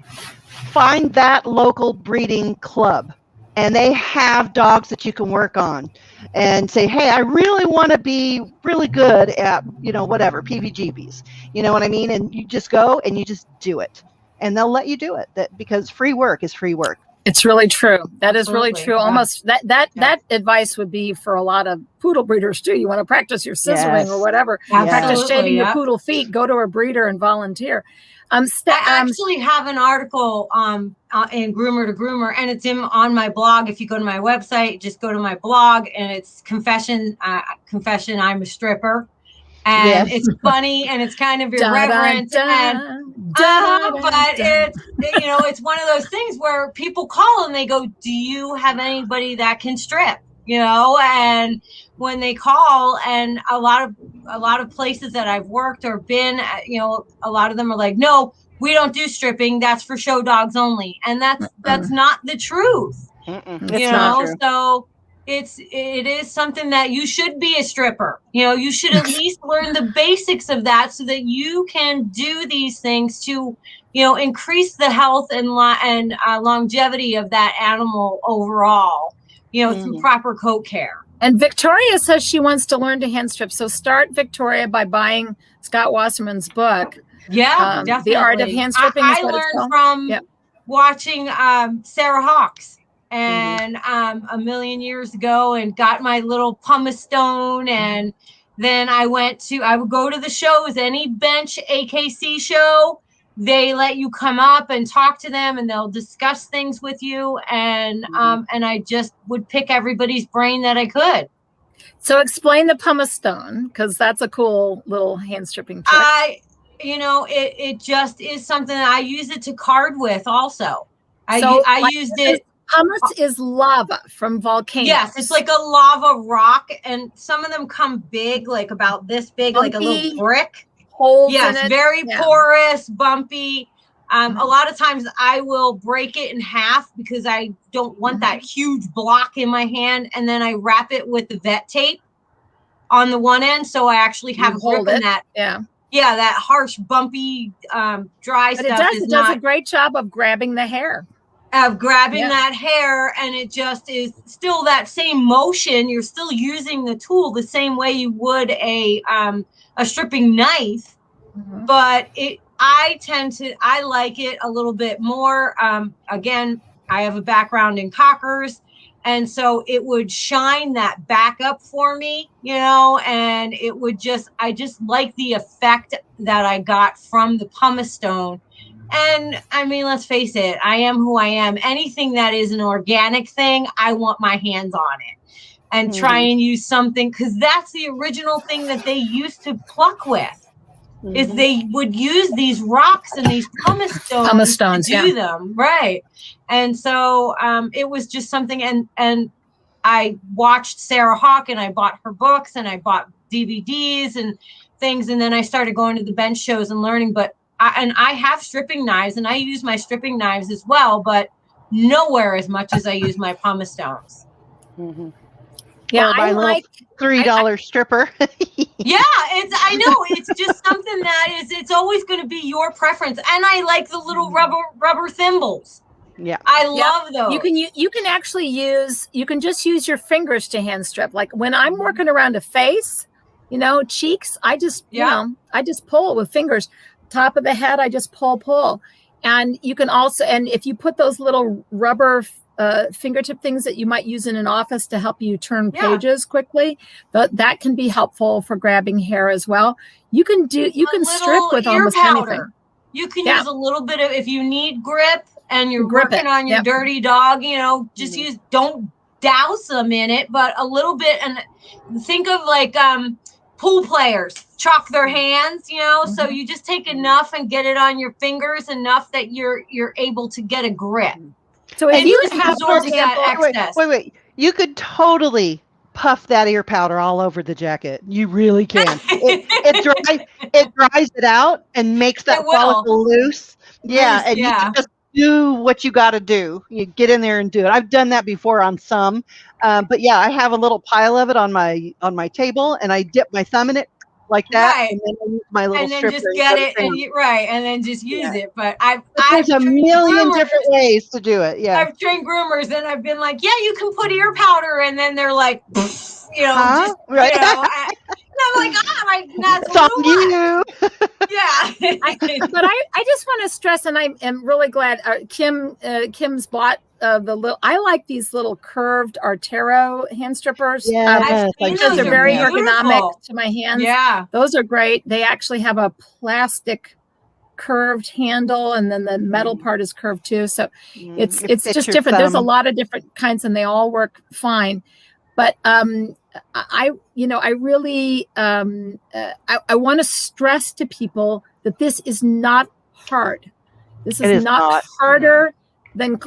[SPEAKER 4] Find that local breeding club, and they have dogs that you can work on and say, hey, I really want to be really good at, whatever, PVGBs. You know what I mean? And you just go and you just do it, and they'll let you do it, because free work is free work.
[SPEAKER 2] It's really true. That is really
[SPEAKER 3] Absolutely.
[SPEAKER 2] true.
[SPEAKER 3] Yeah.
[SPEAKER 2] Almost that advice would be for a lot of poodle breeders too. You want to practice your scissoring or whatever. Practice
[SPEAKER 3] Absolutely,
[SPEAKER 2] shaving your
[SPEAKER 3] yeah.
[SPEAKER 2] poodle feet. Go to a breeder and volunteer.
[SPEAKER 3] I actually have an article in Groomer to Groomer, and it's on my blog. If you go to my website, just go to my blog, and it's confession. I'm a stripper, and it's funny and it's kind of irreverent, but it's one of those things where people call and they go, "Do you have anybody that can strip?" And when they call, and a lot of places that I've worked or been, a lot of them are like, "No, we don't do stripping. That's for show dogs only," and that's not the truth.
[SPEAKER 4] It's not true.
[SPEAKER 3] So it is something that you should be a stripper. You should at least learn the basics of that so that you can do these things to, increase the health and longevity of that animal overall, through proper coat care.
[SPEAKER 2] And Victoria says she wants to learn to hand strip. So start, Victoria, by buying Scott Wasserman's book.
[SPEAKER 3] Yeah, definitely.
[SPEAKER 2] The Art of Hand Stripping.
[SPEAKER 3] I learned from watching Sarah Hawkes and a million years ago, and got my little pumice stone, and then I would go to the shows, any bench AKC show. They let you come up and talk to them, and they'll discuss things with you. And I just would pick everybody's brain that I could.
[SPEAKER 2] So explain the pumice stone, because that's a cool little hand stripping trick.
[SPEAKER 3] It just is something that I use it to card with also. I used it.
[SPEAKER 2] Pumice is lava from volcanoes.
[SPEAKER 3] Yes, it's like a lava rock, and some of them come big, like about this big, bumpy, like a little brick. Yes, very porous, bumpy. A lot of times I will break it in half because I don't want that huge block in my hand, and then I wrap it with the vet tape on the one end, so I actually have a grip in that. Yeah, that harsh, bumpy, dry stuff.
[SPEAKER 2] It does a great job of grabbing the hair.
[SPEAKER 3] Of grabbing that hair, and it just is still that same motion. You're still using the tool the same way you would a stripping knife, but I like it a little bit more. Again, I have a background in cockers, and so it would shine that back up for me, and it would I just like the effect that I got from the pumice stone. And I mean, let's face it, I am who I am. Anything that is an organic thing, I want my hands on it and try and use something, because that's the original thing that they used to pluck with. Is they would use these rocks and these pumice stones to do them. Right. And so it was just something, and I watched Sarah Hawk, and I bought her books, and I bought DVDs and things, and then I started going to the bench shows and learning. But I have stripping knives, and I use my stripping knives as well, but nowhere as much as I use my pumice stones.
[SPEAKER 2] Yeah,
[SPEAKER 4] or my little $3 stripper.
[SPEAKER 3] I know it's just something that it's always going to be your preference, and I like the little rubber thimbles.
[SPEAKER 4] Yeah,
[SPEAKER 3] I love those.
[SPEAKER 2] You can actually you can just use your fingers to hand strip. Like when I'm working around a face, cheeks, I just I just pull with fingers. Top of the head, I just pull. And you can also, and if you put those little rubber fingertip things that you might use in an office to help you turn pages quickly, that can be helpful for grabbing hair as well. You can strip with almost anything.
[SPEAKER 3] You can use a little bit of, if you need grip and you're working on your dirty dog, just don't douse them in it, but a little bit. And think of like pool players chalk their hands, so you just take enough and get it on your fingers enough that you're able to get a grip.
[SPEAKER 2] So if you
[SPEAKER 3] have that excess.
[SPEAKER 4] Wait, you could totally puff that ear powder all over the jacket. You really can. It dries it out and makes that follicle loose. Yeah, and you can just do what you got to do. You get in there and do it. I've done that before on some, but yeah, I have a little pile of it on my table, and I dip my thumb in it like that, and then I use my little stripper.
[SPEAKER 3] And then just get it, and then just use it. But
[SPEAKER 4] there's a million different ways to do it. Yeah,
[SPEAKER 3] I've trained groomers, and I've been like, you can put ear powder, and then they're like,
[SPEAKER 4] right.
[SPEAKER 3] And I'm like, that's
[SPEAKER 4] it's on you.
[SPEAKER 3] Yeah.
[SPEAKER 2] But I just want to stress, and I am really glad Kim's bought the little. I like these little curved Artero hand strippers.
[SPEAKER 4] Yes,
[SPEAKER 2] because they're very
[SPEAKER 3] beautiful.
[SPEAKER 2] ergonomic to my hands.
[SPEAKER 3] Yeah,
[SPEAKER 2] those are great. They actually have a plastic curved handle, and then the metal part is curved too. So it's just different. There's a lot of different kinds, and they all work fine. But I really I want to stress to people that this is not hard. This is not harder than,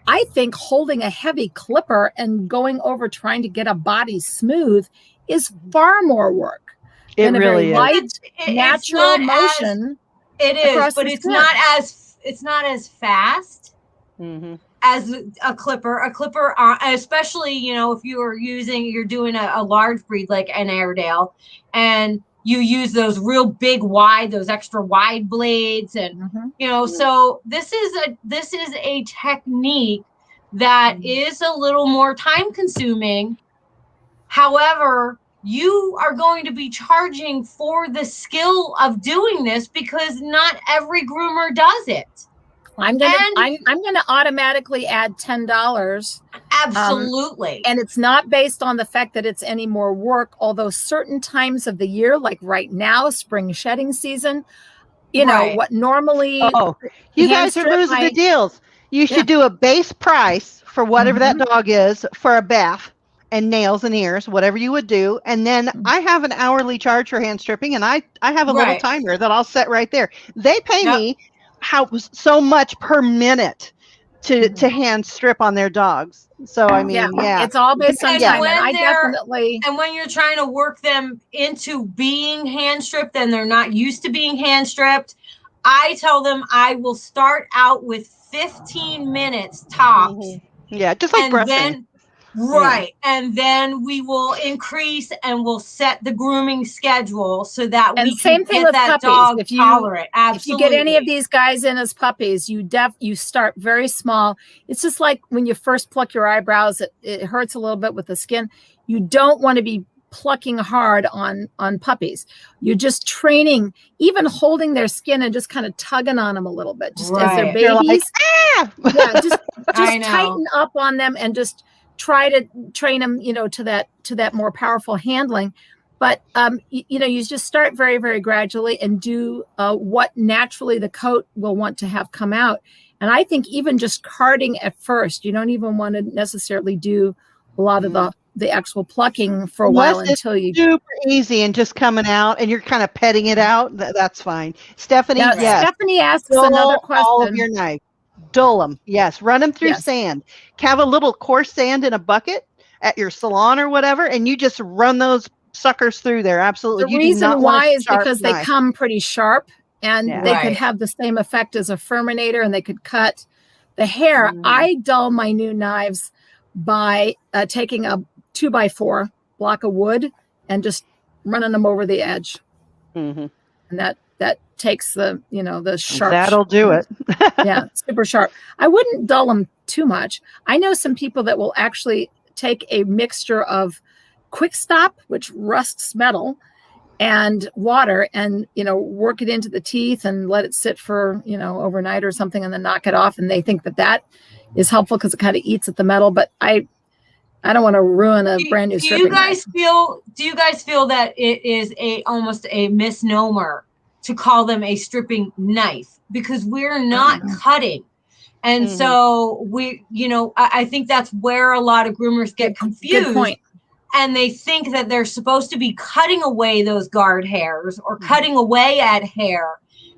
[SPEAKER 2] I think, holding a heavy clipper and going over trying to get a body smooth is far more work.
[SPEAKER 4] It really is.
[SPEAKER 2] Light, natural motion.
[SPEAKER 3] It is, but it's not as fast as a clipper. A clipper, especially, if you're doing a large breed like an Airedale, and you use those real big those extra wide blades, and so this is a technique that is a little more time consuming. However, you are going to be charging for the skill of doing this because not every groomer does it. I'm gonna automatically add $10.
[SPEAKER 2] Absolutely. And it's not based on the fact that it's any more work, although certain times of the year, like right now, spring shedding season, know what normally. Oh,
[SPEAKER 4] you guys are losing the deals. You should do a base price for whatever that dog is for a bath and nails and ears, whatever you would do. And then I have an hourly charge for hand stripping, and I have a little timer that I'll set right there. They pay me so much per minute to hand strip on their dogs. So I mean,
[SPEAKER 2] it's all based on time.
[SPEAKER 3] And when you're trying to work them into being hand stripped and they're not used to being hand stripped, I tell them I will start out with 15 minutes tops.
[SPEAKER 4] Yeah, just like brushing.
[SPEAKER 3] And then we will increase and we'll set the grooming schedule so that we
[SPEAKER 2] can
[SPEAKER 3] get that dog tolerant. Absolutely.
[SPEAKER 2] If you get any of these guys in as puppies, you start very small. It's just like when you first pluck your eyebrows, it hurts a little bit with the skin. You don't want to be plucking hard on puppies. You're just training, even holding their skin and just kind of tugging on them a little bit, just as they're babies. Just tighten up on them and just try to train them, to that more powerful handling. But, you just start very, very gradually and do what naturally the coat will want to have come out. And I think even just carding at first, you don't even want to necessarily do a lot of the actual plucking for a while until you
[SPEAKER 4] super easy and just coming out and you're kind of petting it out. That's fine. Stephanie,
[SPEAKER 2] Stephanie asks another question.
[SPEAKER 4] All of your knife. Dull them. Yes. Run them through sand. Have a little coarse sand in a bucket at your salon or whatever, and you just run those suckers through there. Absolutely.
[SPEAKER 2] The reason why is because they come pretty sharp, and they could have the same effect as a Furminator, and they could cut the hair. I dull my new knives by taking a 2x4 block of wood and just running them over the edge. And that takes the sharp.
[SPEAKER 4] That'll do it.
[SPEAKER 2] Super sharp. I wouldn't dull them too much. I know some people that will actually take a mixture of Quick Stop, which rusts metal, and water, and work it into the teeth and let it sit for overnight or something, and then knock it off. And they think that is helpful because it kind of eats at the metal. But I don't want to ruin a brand new stripping. Do
[SPEAKER 3] you guys feel that it is almost a misnomer to call them a stripping knife, because we're not cutting? And so I think that's where a lot of groomers get confused.
[SPEAKER 2] Good point.
[SPEAKER 3] And they think that they're supposed to be cutting away those guard hairs or cutting away at hair.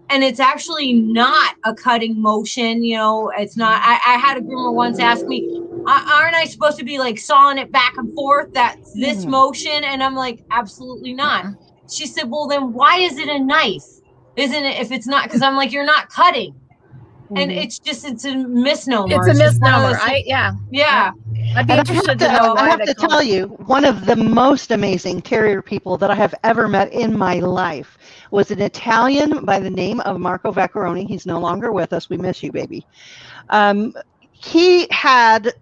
[SPEAKER 3] And it's actually not a cutting motion. It's not. I had a groomer once ask me, aren't I supposed to be like sawing it back and forth? That's this motion. And I'm like, absolutely not. She said, well, then why is it a knife? Isn't it? If it's not, because I'm like, you're not cutting. And it's a misnomer.
[SPEAKER 2] It's a misnomer. I'd be interested to know.
[SPEAKER 4] I have to tell you, one of the most amazing terrier people that I have ever met in my life was an Italian by the name of Marco Vacaroni. He's no longer with us. We miss you, baby. He had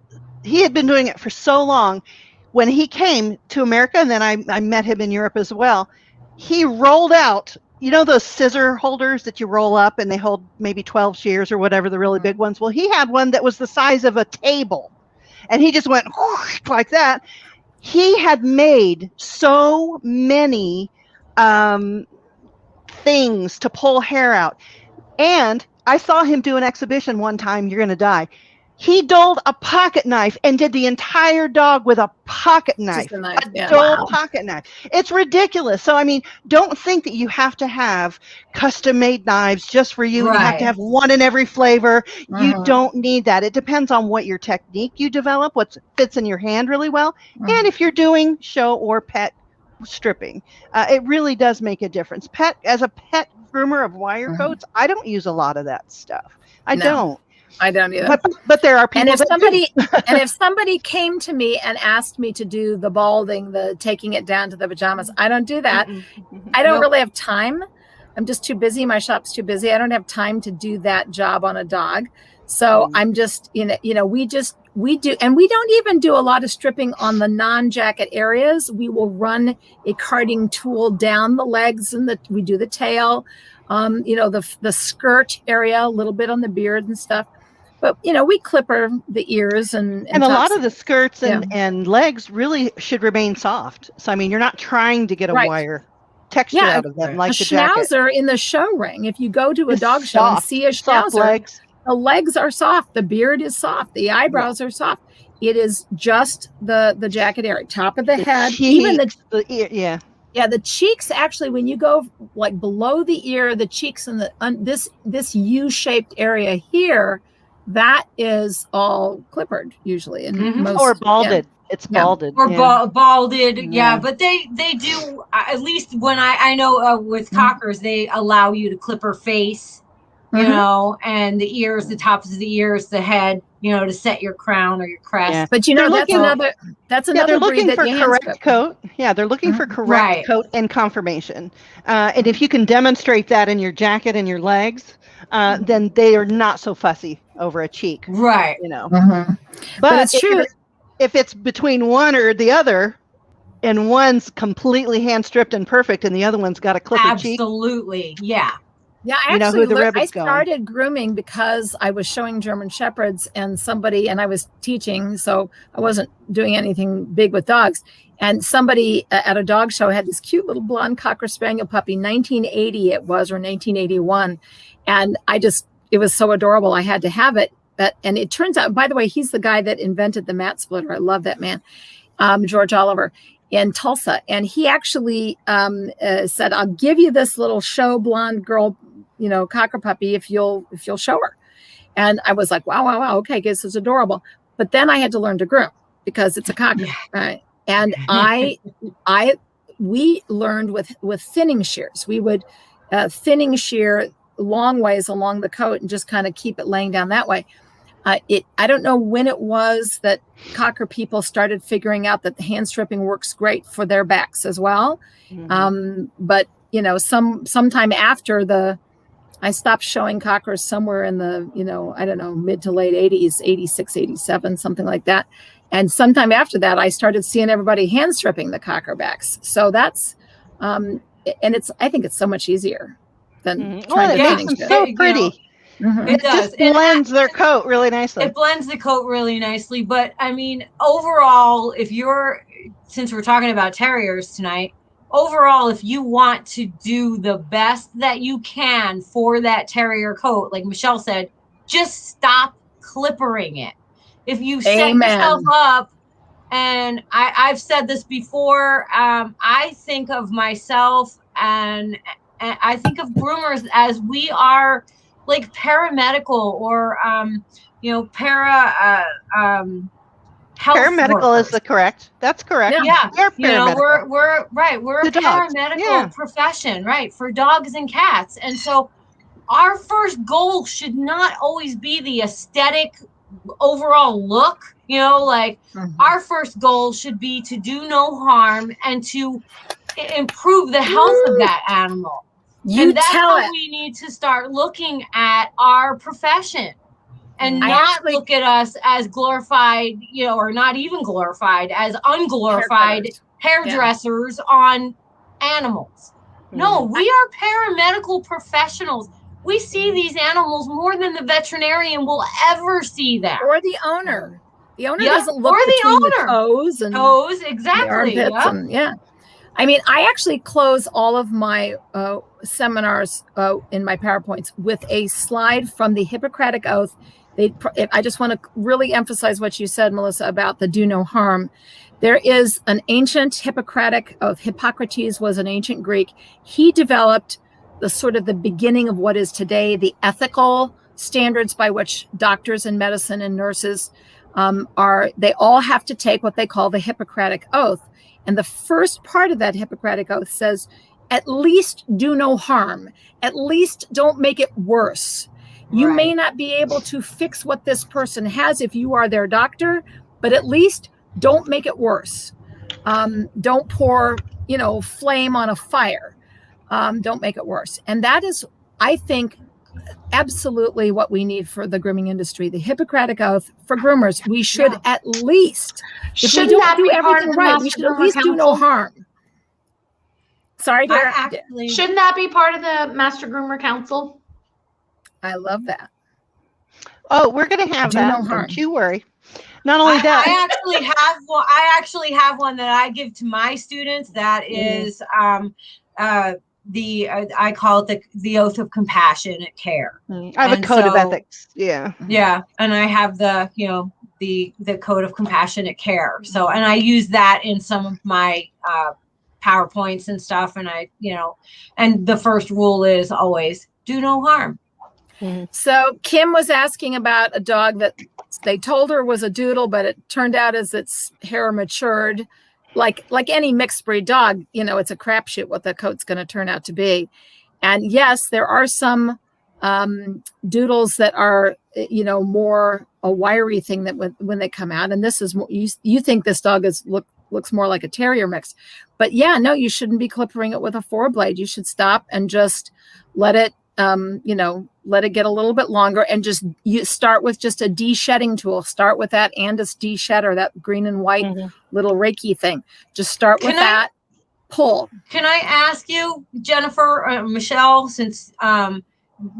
[SPEAKER 4] been doing it for so long. When he came to America, and then I met him in Europe as well, he rolled out you know those scissor holders that you roll up and they hold maybe 12 shears or whatever, the really big ones? Well, he had one that was the size of a table, and he just went whoosh, like that. He had made so many things to pull hair out. And I saw him do an exhibition one time. You're going to die. He dulled a pocket knife and did the entire dog with a pocket knife. Dull pocket knife. It's ridiculous. So, I mean, don't think that you have to have custom-made knives just for you. Right. You have to have one in every flavor. You don't need that. It depends on what your technique you develop, what fits in your hand really well, and if you're doing show or pet stripping. It really does make a difference. As a pet groomer of wire coats, I don't use a lot of that stuff. I don't either. But there are people.
[SPEAKER 2] And if somebody came to me and asked me to do the balding, the taking it down to the pajamas, I don't do that. I don't really have time. I'm just too busy. My shop's too busy. I don't have time to do that job on a dog. So I'm just, we do, and we don't even do a lot of stripping on the non-jacket areas. We will run a carding tool down the legs and we do the tail, the skirt area, a little bit on the beard and stuff. But, we clipper the ears and
[SPEAKER 4] a lot of the skirts and legs really should remain soft. So, I mean, you're not trying to get a wire texture out of them like the jacket.
[SPEAKER 2] Schnauzer in the show ring. If you go to a dog show and see a schnauzer,
[SPEAKER 4] legs.
[SPEAKER 2] The legs are soft. The beard is soft. The eyebrows are soft. It is just the jacket area, top of the head,
[SPEAKER 4] cheeks,
[SPEAKER 2] even
[SPEAKER 4] the ear,
[SPEAKER 2] the cheeks. Actually, when you go like below the ear, the cheeks and this U-shaped area here, that is all clippered usually, and
[SPEAKER 4] or balded. It's balded
[SPEAKER 3] or balded. Yeah, but they do, at least when I know with cockers, they allow you to clipper face. And the ears, the tops of the ears, the head, to set your crown or your crest.
[SPEAKER 2] Yeah. But that's another
[SPEAKER 4] they're
[SPEAKER 2] breed
[SPEAKER 4] looking
[SPEAKER 2] that
[SPEAKER 4] for correct coat. Yeah, they're looking for correct coat and conformation. And if you can demonstrate that in your jacket and your legs, then they are not so fussy over a cheek.
[SPEAKER 3] Right.
[SPEAKER 2] But it's true.
[SPEAKER 4] If it's between one or the other, and one's completely hand stripped and perfect, and the other one's got a clipper cheek.
[SPEAKER 3] Absolutely. Yeah.
[SPEAKER 2] Yeah, I started grooming because I was showing German Shepherds and I was teaching, so I wasn't doing anything big with dogs. And somebody at a dog show had this cute little blonde Cocker Spaniel puppy, 1980 it was, or 1981. And it was so adorable. I had to have it. And it turns out, by the way, he's the guy that invented the mat splitter. I love that man, George Oliver, in Tulsa. And he actually said, I'll give you this little show blonde girl, cocker puppy if you'll show her. And I was like, wow, okay, I guess it's adorable. But then I had to learn to groom because it's a cocker, right? And we learned with thinning shears. We would thinning shear long ways along the coat and just kind of keep it laying down that way. I don't know when it was that cocker people started figuring out that the hand stripping works great for their backs as well. But sometime after I stopped showing cockers somewhere in the, I don't know, mid to late 80s, 86, 87, something like that. And sometime after that, I started seeing everybody hand stripping the cocker backs. So that's, and I think it's so much easier than trying to finish it.
[SPEAKER 4] So pretty.
[SPEAKER 3] It does.
[SPEAKER 4] Just blends their coat really nicely.
[SPEAKER 3] It blends the coat really nicely. But I mean, overall, since we're talking about terriers tonight, overall, if you want to do the best that you can for that terrier coat, like Michelle said, just stop clippering it. If you set yourself up, and I've said this before, I think of myself and I think of groomers as we are like paramedical or
[SPEAKER 4] paramedical
[SPEAKER 3] workers.
[SPEAKER 4] Is the correct. That's correct.
[SPEAKER 3] Yeah.
[SPEAKER 4] We're
[SPEAKER 3] we're a paramedical profession, right, for dogs and cats. And so our first goal should not always be the aesthetic overall look, our first goal should be to do no harm and to improve the health of that animal. And that's how we need to start looking at our profession and not look at us as glorified, or not even glorified, as unglorified hairdressers on animals. No, we are paramedical professionals. We see these animals more than the veterinarian will ever see them.
[SPEAKER 2] Or the owner. The owner
[SPEAKER 3] Yep,
[SPEAKER 2] doesn't look
[SPEAKER 3] or the
[SPEAKER 2] between the
[SPEAKER 3] owner.
[SPEAKER 2] toes and
[SPEAKER 3] Toes,
[SPEAKER 2] the
[SPEAKER 3] exactly.
[SPEAKER 2] armpits.
[SPEAKER 3] Yep.
[SPEAKER 2] And, yeah. I mean, I actually close all of my seminars in my PowerPoints with a slide from the Hippocratic Oath. I just want to really emphasize what you said, Melissa, about the do no harm. There is an ancient Hippocratic Oath. Hippocrates was an ancient Greek. He developed the beginning of what is today the ethical standards by which doctors and medicine and nurses they all have to take what they call the Hippocratic Oath. And the first part of that Hippocratic Oath says, at least do no harm. At least don't make it worse. You may not be able to fix what this person has if you are their doctor, but at least don't make it worse. Don't pour, flame on a fire. Don't make it worse. And that is, I think, absolutely what we need for the grooming industry. The Hippocratic Oath for groomers. We should at least, if we don't do everything right, we should at least do no harm. Sorry, Dara.
[SPEAKER 1] Shouldn't that be part of the Master Groomer Council?
[SPEAKER 2] I love that.
[SPEAKER 4] Oh, we're going to have that. Don't you worry. Not only that,
[SPEAKER 3] I actually have one that I give to my students. That is I call it the Oath of Compassionate Care.
[SPEAKER 4] I have a code of ethics. Yeah.
[SPEAKER 3] Yeah, and I have the Code of Compassionate Care. So, and I use that in some of my PowerPoints and stuff. And and the first rule is always do no harm.
[SPEAKER 2] So Kim was asking about a dog that they told her was a doodle, but it turned out as its hair matured, like any mixed breed dog, it's a crapshoot what the coat's going to turn out to be. And yes, there are some doodles that are, more a wiry thing that when they come out. And this is you think this dog looks more like a terrier mix, but no, you shouldn't be clippering it with a 4-blade. You should stop and just let it let it get a little bit longer, and you start with just a de-shedding tool. Start with that Andis de-shedder, that green and white little Reiki thing. Just start with that. Pull.
[SPEAKER 3] Can I ask you, Jennifer, Michelle, since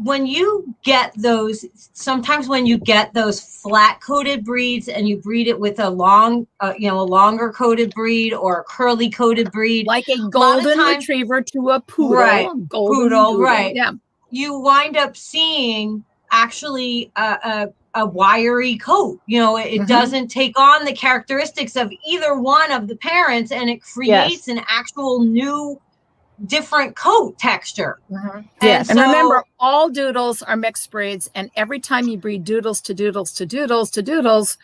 [SPEAKER 3] when you get those, sometimes when you get those flat-coated breeds and you breed it with a longer coated breed or a curly coated breed,
[SPEAKER 2] like a golden retriever to a poodle,
[SPEAKER 3] right?
[SPEAKER 2] Poodle,
[SPEAKER 3] right?
[SPEAKER 2] Yeah.
[SPEAKER 3] You wind up seeing actually a wiry coat. It doesn't take on the characteristics of either one of the parents, and it creates an actual new, different coat texture.
[SPEAKER 2] Yes, and remember, all doodles are mixed breeds, and every time you breed doodles to doodles to doodles to doodles,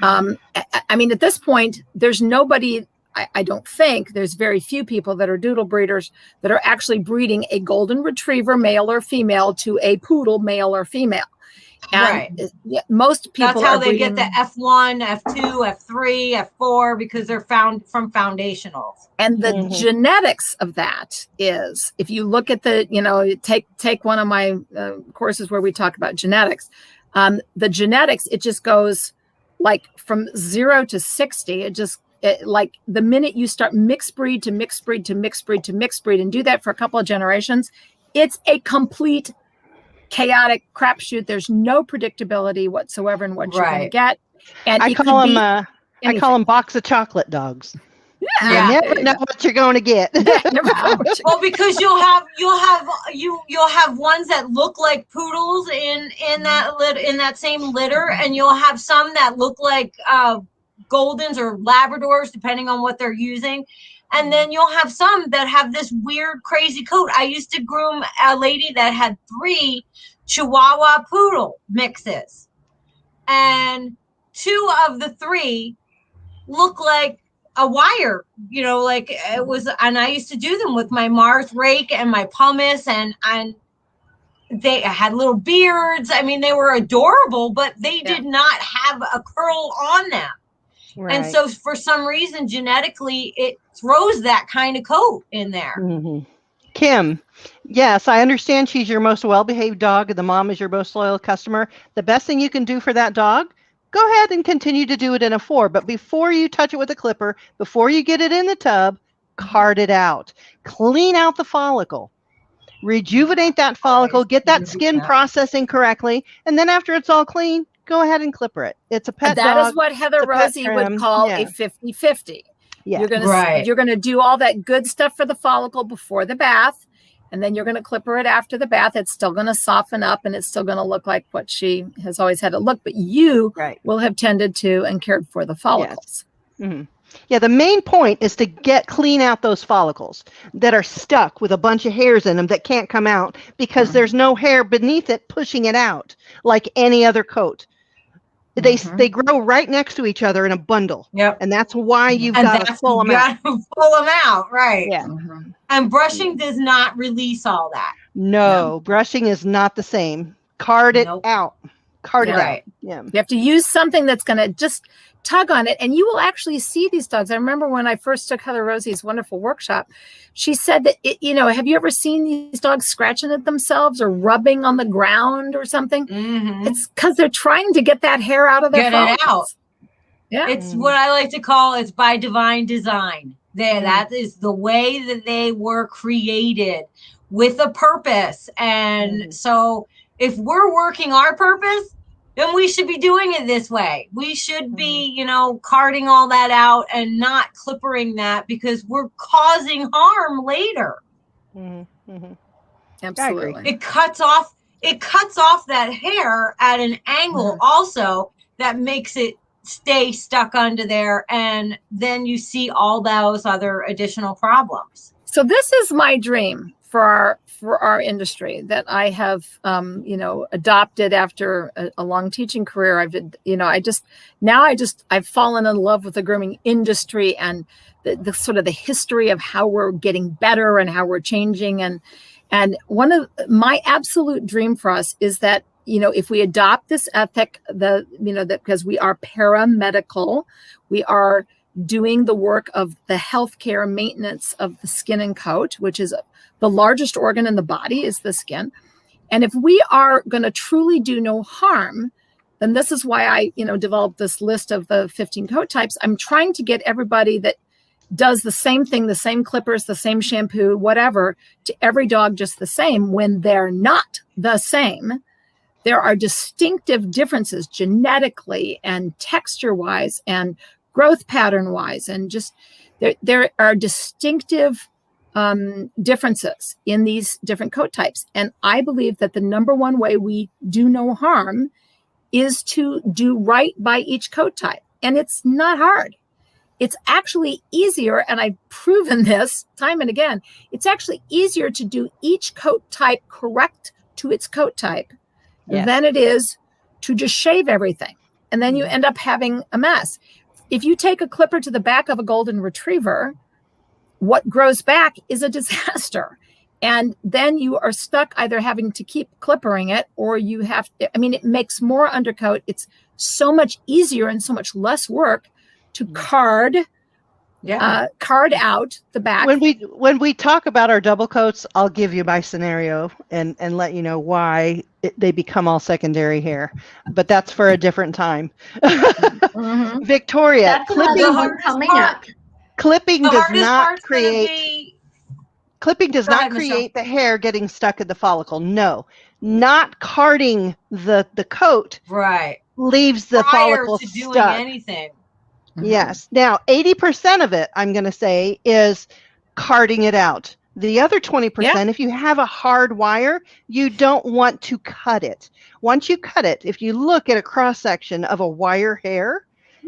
[SPEAKER 2] I mean, at this point, there's nobody. I don't think there's very few people that are doodle breeders that are actually breeding a golden retriever, male or female, to a poodle, male or female. And most people
[SPEAKER 3] that's how they get the F1, F2, F3, F4, because they're found from foundationals.
[SPEAKER 2] And the genetics of that is, if you look at take one of my courses where we talk about genetics, the genetics, it just goes like from 0 to 60. Like the minute you start mixed breed to mixed breed to mixed breed to mixed breed and do that for a couple of generations, it's a complete chaotic crapshoot. There's no predictability whatsoever in what you're going to get. And
[SPEAKER 4] I call them box of chocolate dogs.
[SPEAKER 2] Yeah.
[SPEAKER 4] You never know what you're going to get.
[SPEAKER 3] Well, because you'll have ones that look like poodles in that same litter, and you'll have some that look like Goldens or Labradors, depending on what they're using. And then you'll have some that have this weird, crazy coat. I used to groom a lady that had 3 Chihuahua poodle mixes. And 2 of the 3 look like a wire, like it was. And I used to do them with my Mars rake and my pumice, and they had little beards. I mean, they were adorable, but they did not have a curl on them. Right. And so for some reason, genetically, it throws that kind of coat in there.
[SPEAKER 4] Kim, yes, I understand she's your most well-behaved dog and the mom is your most loyal customer. The best thing you can do for that dog, go ahead and continue to do it in a 4. But before you touch it with a clipper, before you get it in the tub, card it out, clean out the follicle, rejuvenate that follicle, get that skin processing correctly, and then after it's all clean, go ahead and clipper it. It's a pet dog.
[SPEAKER 2] That is what Heather Rosie would call a 50-50.
[SPEAKER 4] Yeah.
[SPEAKER 2] You're gonna do all that good stuff for the follicle before the bath, and then you're gonna clipper it after the bath. It's still gonna soften up, and it's still gonna look like what she has always had it look. But you will have tended to and cared for the follicles.
[SPEAKER 4] Yes. Mm-hmm. Yeah, the main point is to clean out those follicles that are stuck with a bunch of hairs in them that can't come out because there's no hair beneath it pushing it out like any other coat. They grow right next to each other in a bundle.
[SPEAKER 3] Yep.
[SPEAKER 4] And that's why you've got to pull them out.
[SPEAKER 3] Pull them out, right.
[SPEAKER 4] Yeah.
[SPEAKER 3] And brushing does not release all that.
[SPEAKER 4] No, brushing is not the same. Card it out. Card it out. Yeah.
[SPEAKER 2] You have to use something that's going to just tug on it, and you will actually see these dogs. I remember when I first took Heather Rosie's wonderful workshop, she said that, have you ever seen these dogs scratching at themselves or rubbing on the ground or something? Mm-hmm. It's because they're trying to get that hair out of their follicles. Yeah.
[SPEAKER 3] It's what I like to call it's by divine design. That is the way that they were created with a purpose. And so if we're working our purpose, then we should be doing it this way. We should be, carding all that out and not clippering that because we're causing harm later.
[SPEAKER 2] Mm-hmm. Absolutely.
[SPEAKER 3] It cuts off that hair at an angle also that makes it stay stuck under there. And then you see all those other additional problems.
[SPEAKER 2] So this is my dream for our industry that I have, adopted after a long teaching career. I've fallen in love with the grooming industry and the sort of the history of how we're getting better and how we're changing. And one of my absolute dream for us is that, if we adopt this ethic, that because we are paramedical, we are doing the work of the healthcare maintenance of the skin and coat, which is the largest organ in the body is the skin. And if we are going to truly do no harm, then this is why I, developed this list of the 15 coat types. I'm trying to get everybody that does the same thing, the same clippers, the same shampoo, whatever, to every dog just the same when they're not the same. There are distinctive differences genetically and texture-wise and growth pattern-wise, and just there are distinctive differences in these different coat types. And I believe that the number one way we do no harm is to do right by each coat type. And it's not hard. It's actually easier, and I've proven this time and again, it's actually easier to do each coat type correct to its coat type than it is to just shave everything. And then you end up having a mess. If you take a clipper to the back of a golden retriever, what grows back is a disaster. And then you are stuck either having to keep clippering it or you have, it makes more undercoat. It's so much easier and so much less work to card out the back.
[SPEAKER 4] When we talk about our double coats, I'll give you my scenario and let you know why they become all secondary hair. But that's for a different time. Victoria, clipping does not create the hair getting stuck in the follicle. No, not carding the coat leaves the follicle
[SPEAKER 3] to
[SPEAKER 4] stuck.
[SPEAKER 3] Doing anything.
[SPEAKER 4] Yes. Now, 80% of it, I'm going to say, is carding it out. The other 20%, if you have a hard wire, you don't want to cut it. Once you cut it, if you look at a cross section of a wire hair,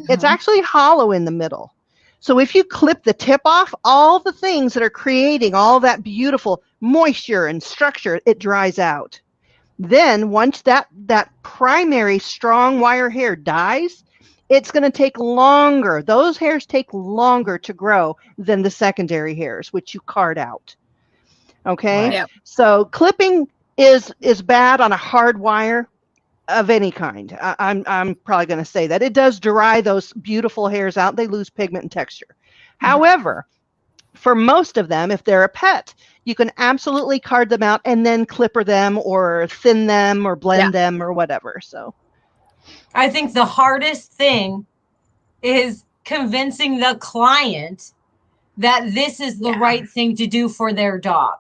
[SPEAKER 4] it's actually hollow in the middle. So if you clip the tip off, all the things that are creating all that beautiful moisture and structure, it dries out. Then once that primary strong wire hair dies, it's going to take longer. Those hairs take longer to grow than the secondary hairs, which you card out. Okay?
[SPEAKER 2] Yep.
[SPEAKER 4] So clipping is bad on a hard wire of any kind. I'm probably going to say that. It does dry those beautiful hairs out. They lose pigment and texture. However, for most of them, if they're a pet, you can absolutely card them out and then clipper them or thin them or blend them or whatever. So
[SPEAKER 3] I think the hardest thing is convincing the client that this is the right thing to do for their dog.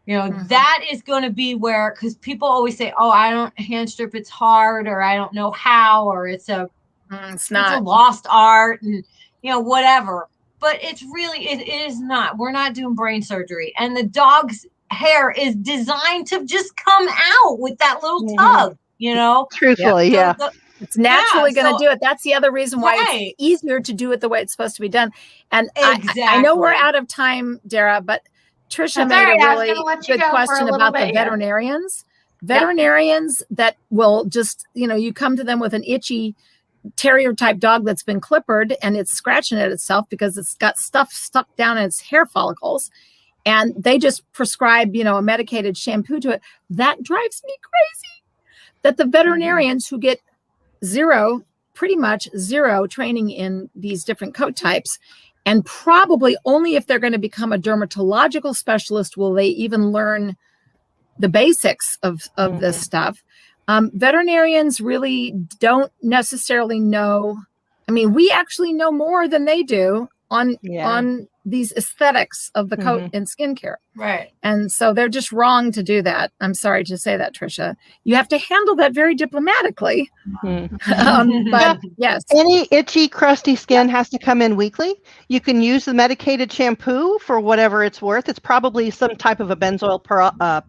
[SPEAKER 3] You know, that is going to be where, because people always say, oh, I don't hand strip, it's hard, or I don't know how, or it's a lost art, and, you know, whatever. But it's really, it is not. We're not doing brain surgery. And the dog's hair is designed to just come out with that little tug, you know?
[SPEAKER 4] Truthfully,
[SPEAKER 2] it's naturally going to do it. That's the other reason why it's easier to do it the way it's supposed to be done. And I know we're out of time, Dara, but Trisha made a really good question about the veterinarians. Veterinarians that will just, you know, you come to them with an itchy terrier type dog that's been clippered and it's scratching at itself because it's got stuff stuck down in its hair follicles. And they just prescribe, you know, a medicated shampoo to it. That drives me crazy. That the veterinarians who get pretty much zero training in these different coat types, and probably only if they're going to become a dermatological specialist will they even learn the basics of this stuff. Veterinarians really don't necessarily know. I mean, we actually know more than they do on these aesthetics of the coat and skincare.
[SPEAKER 3] Right.
[SPEAKER 2] And so they're just wrong to do that. I'm sorry to say that, Trisha. You have to handle that very diplomatically. But yes.
[SPEAKER 4] Any itchy, crusty skin has to come in weekly. You can use the medicated shampoo for whatever it's worth. It's probably some type of a benzoyl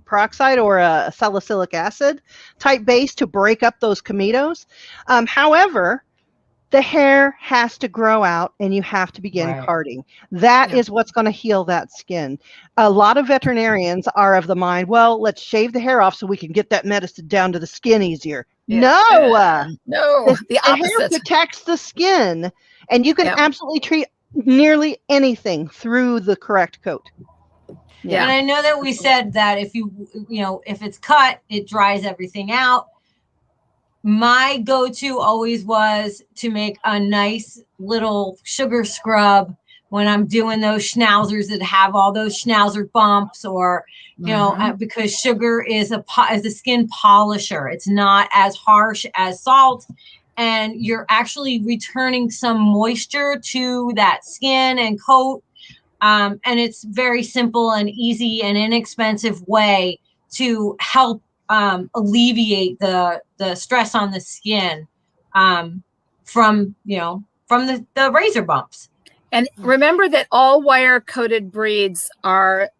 [SPEAKER 4] peroxide or a salicylic acid type base to break up those comedos. However, the hair has to grow out and you have to begin carding. That is what's going to heal that skin. A lot of veterinarians are of the mind, well, let's shave the hair off so we can get that medicine down to the skin easier. No,
[SPEAKER 2] the opposite.
[SPEAKER 4] The hair protects the skin, and you can absolutely treat nearly anything through the correct coat.
[SPEAKER 3] Yeah. And I know that we said that if if it's cut, it dries everything out. My go-to always was to make a nice little sugar scrub when I'm doing those schnauzers that have all those schnauzer bumps, or, you know, because sugar is a skin polisher. It's not as harsh as salt, and you're actually returning some moisture to that skin and coat. And it's very simple and easy and inexpensive way to help alleviate the stress on the skin from the razor bumps.
[SPEAKER 2] And remember that all wire coated breeds are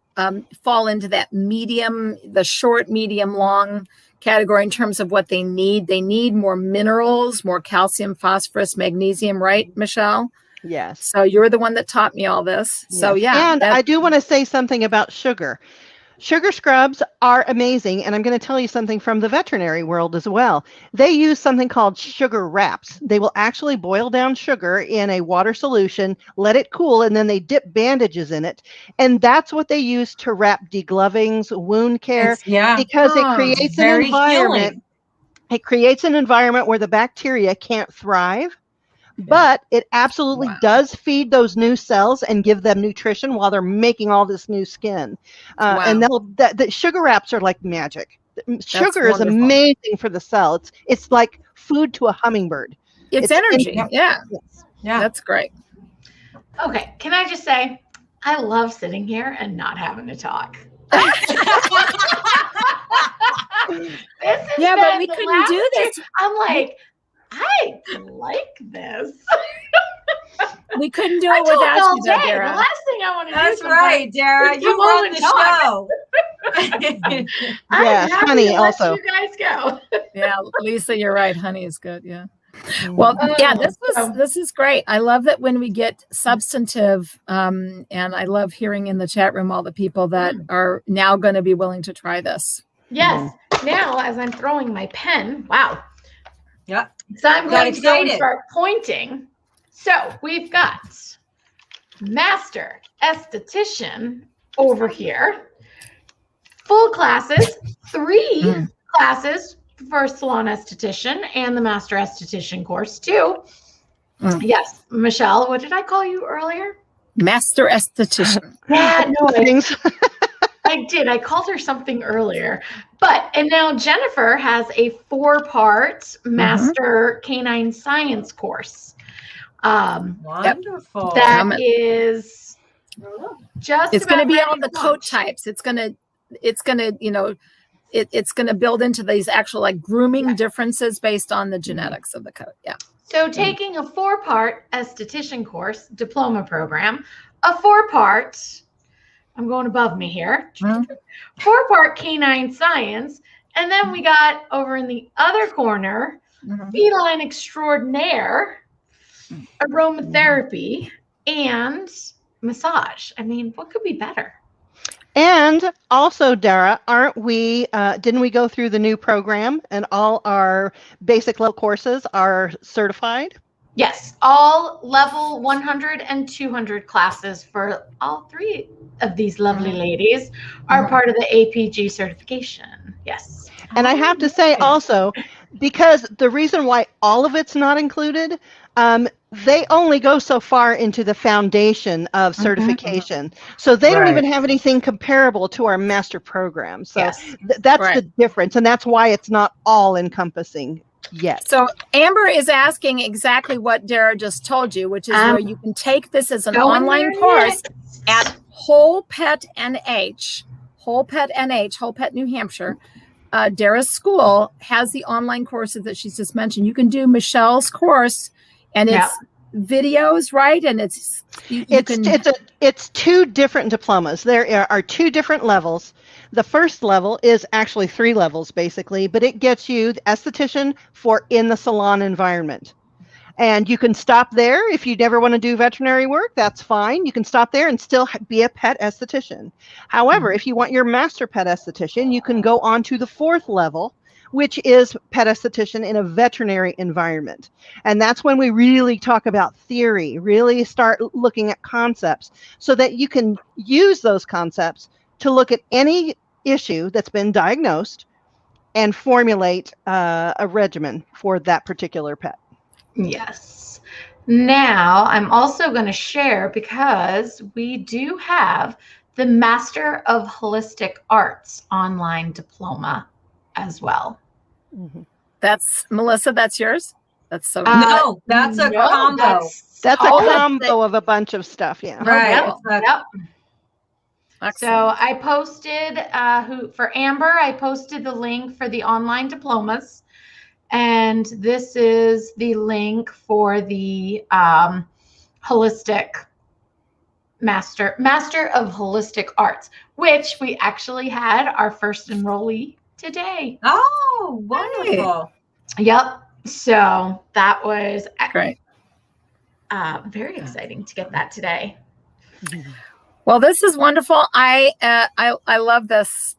[SPEAKER 2] fall into that the short, medium, long category in terms of what they need. They need more minerals, more calcium, phosphorus, magnesium, right, Michelle?
[SPEAKER 4] Yes.
[SPEAKER 2] So you're the one that taught me all this. Yes. So
[SPEAKER 4] And I do want to say something about sugar. Sugar scrubs are amazing, and I'm going to tell you something from the veterinary world as well. They use something called sugar wraps. They will actually boil down sugar in a water solution, let it cool, and then they dip bandages in it. And that's what they use to wrap deglovings, wound care, because it creates an environment. Healing. It creates an environment where the bacteria can't thrive. But it absolutely does feed those new cells and give them nutrition while they're making all this new skin. And the sugar wraps are like magic. Sugar is amazing for the cell. It's like food to a hummingbird.
[SPEAKER 2] It's energy. Yeah. That's great.
[SPEAKER 1] Okay. Can I just say, I love sitting here and not having to talk.
[SPEAKER 2] But we couldn't do this.
[SPEAKER 1] I'm like, I like this.
[SPEAKER 2] We couldn't do it without you, Dara.
[SPEAKER 1] The last thing I want to do.
[SPEAKER 3] That's right, Dara. You run the show.
[SPEAKER 4] Honey also.
[SPEAKER 1] You guys go.
[SPEAKER 2] Yeah, Lisa, you're right. Honey is good. Yeah. Well, this is great. I love that when we get substantive, and I love hearing in the chat room all the people that are now going to be willing to try this.
[SPEAKER 1] Yes. Now, as I'm throwing my pen, wow.
[SPEAKER 3] Yeah.
[SPEAKER 1] So I'm going to go and start pointing. So we've got Master Esthetician over here. Full classes, 3 classes for Salon Esthetician and the Master Esthetician course too. Yes. Michelle, what did I call you earlier?
[SPEAKER 2] Master Esthetician.
[SPEAKER 1] Yeah, no, I did. I called her something earlier. And now Jennifer has a 4-part Master Canine Science course.
[SPEAKER 3] Wonderful.
[SPEAKER 1] That is Just
[SPEAKER 2] It's going to
[SPEAKER 1] about
[SPEAKER 2] be
[SPEAKER 1] ready
[SPEAKER 2] all
[SPEAKER 1] to
[SPEAKER 2] the coat
[SPEAKER 1] launch.
[SPEAKER 2] types. It's going to, it's going to build into these actual like grooming differences based on the genetics of the coat. Yeah.
[SPEAKER 1] So taking a 4-part esthetician course, diploma program, a 4-part, I'm going above me here, 4-part canine science, and then we got over in the other corner, feline extraordinaire, aromatherapy, and massage. I mean, what could be better?
[SPEAKER 4] And also, Dara, didn't we go through the new program and all our basic level courses are certified?
[SPEAKER 1] Yes, all level 100 and 200 classes for all 3 of these lovely ladies are part of the APG certification. Yes.
[SPEAKER 4] And I have to say also, because the reason why all of it's not included, they only go so far into the foundation of certification. So they don't even have anything comparable to our master program. So that's the difference. And that's why it's not all encompassing yet.
[SPEAKER 2] So Amber is asking exactly what Dara just told you, which is where you can take this as an online course at Whole Pet NH, Whole Pet New Hampshire. Dara's school has the online courses that she's just mentioned. You can do Michelle's course, and it's videos, right? And it's
[SPEAKER 4] 2 different diplomas. There are 2 different levels. The first level is actually 3 levels basically, but it gets you the esthetician for in the salon environment. And you can stop there. If you never want to do veterinary work, that's fine. You can stop there and still be a pet esthetician. However, if you want your master pet esthetician, you can go on to the 4th level, which is pet esthetician in a veterinary environment. And that's when we really talk about theory, really start looking at concepts so that you can use those concepts to look at any issue that's been diagnosed and formulate a regimen for that particular pet.
[SPEAKER 1] Yes. Now, I'm also going to share, because we do have the Master of Holistic Arts online diploma as well.
[SPEAKER 2] That's Melissa, that's yours? That's so
[SPEAKER 3] no, that's a combo.
[SPEAKER 4] That's a combo of a bunch of stuff. Yeah.
[SPEAKER 3] Right.
[SPEAKER 1] Yep. So I posted for Amber, I posted the link for the online diplomas. And this is the link for the holistic master of holistic arts, which we actually had our first enrollee today.
[SPEAKER 3] Oh, wonderful.
[SPEAKER 1] Yep. So that was
[SPEAKER 2] great.
[SPEAKER 1] Very exciting to get that today.
[SPEAKER 2] Well, this is wonderful. I love this.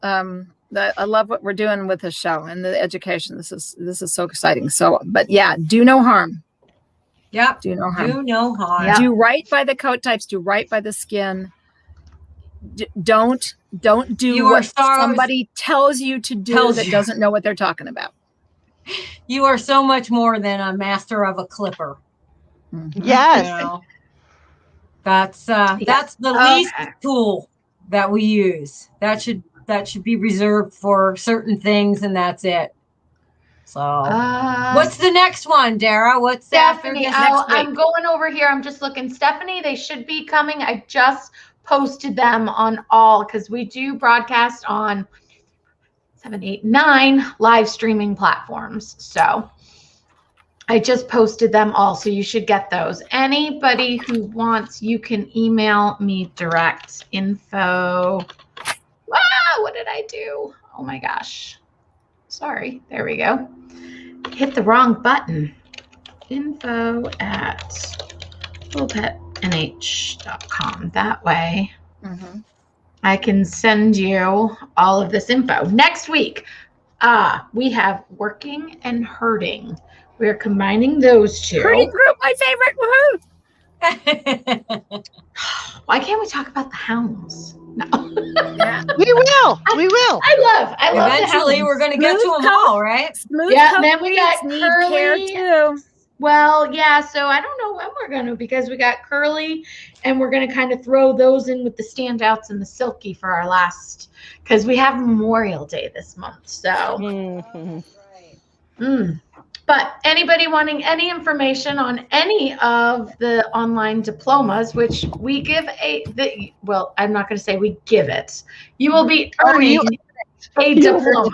[SPEAKER 2] I love what we're doing with this show and the education. This is so exciting. So, but yeah, do no harm.
[SPEAKER 3] Yep.
[SPEAKER 2] Do no harm.
[SPEAKER 3] Do no harm.
[SPEAKER 2] Yep. Do right by the coat types. Do right by the skin. Don't do what somebody tells you to do that doesn't know what they're talking about.
[SPEAKER 3] You are so much more than a master of a clipper.
[SPEAKER 4] Yes.
[SPEAKER 3] You know? That's the least tool that we use. That should be reserved for certain things, and that's it. So what's the next one, Dara? What's
[SPEAKER 1] Stephanie?
[SPEAKER 3] next week?
[SPEAKER 1] I'm going over here. I'm just looking. Stephanie, they should be coming. I just posted them on all, because we do broadcast on 7, 8, 9 live streaming platforms. So I just posted them all, so you should get those. Anybody who wants, you can email me direct info. Wow, what did I do? Oh my gosh. Sorry. There we go. Hit the wrong button. info@fullpetnh.com. That way I can send you all of this info. Next week, we have working and herding. We're combining those 2.
[SPEAKER 2] Herding group, my favorite. Woohoo!
[SPEAKER 1] Why can't we talk about the hounds? No.
[SPEAKER 2] Yeah.
[SPEAKER 4] We will.
[SPEAKER 1] I love
[SPEAKER 3] Eventually, we're going to get to them all, right?
[SPEAKER 1] Yeah. Then we got Curly.
[SPEAKER 2] Too.
[SPEAKER 1] Well, yeah. So I don't know when we're going to, because we got Curly, and we're going to kind of throw those in with the standouts and the Silky for our last, because we have Memorial Day this month. So, But anybody wanting any information on any of the online diplomas, which we give well, I'm not going to say we give it. You will be earning a diploma.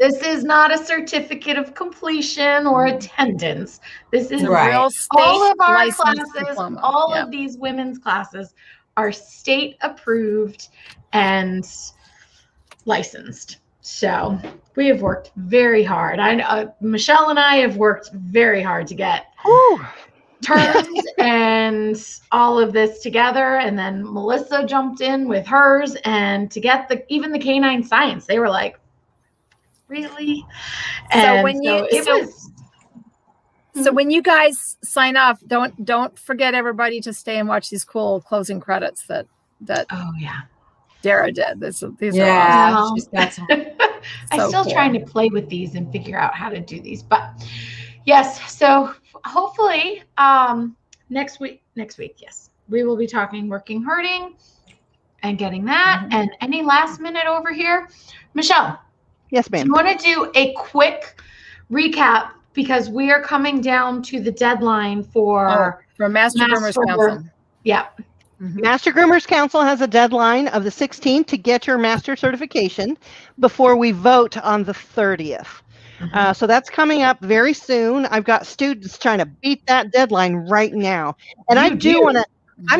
[SPEAKER 1] This is not a certificate of completion or attendance. This is
[SPEAKER 2] real state
[SPEAKER 1] all of our
[SPEAKER 2] licensed
[SPEAKER 1] classes,
[SPEAKER 2] diploma.
[SPEAKER 1] all of these women's classes are state approved and licensed. So we have worked very hard. Michelle and I have worked very hard to get terms and all of this together. And then Melissa jumped in with hers, and to get even the canine science, they were like, really? And
[SPEAKER 2] so when you guys sign off, don't forget everybody to stay and watch these cool closing credits that Dara did. These are awesome.
[SPEAKER 3] She's got some.
[SPEAKER 1] I'm still trying to play with these and figure out how to do these, but yes. So hopefully next week, yes, we will be talking working herding and getting that. And any last minute over here, Michelle.
[SPEAKER 4] Yes, ma'am.
[SPEAKER 1] Do you want to do a quick recap, because we are coming down to the deadline for
[SPEAKER 2] Master Groomers Council.
[SPEAKER 1] Yeah.
[SPEAKER 4] Master Groomers Council has a deadline of the 16th to get your master certification before we vote on the 30th. So that's coming up very soon. I've got students trying to beat that deadline right now. And I'm going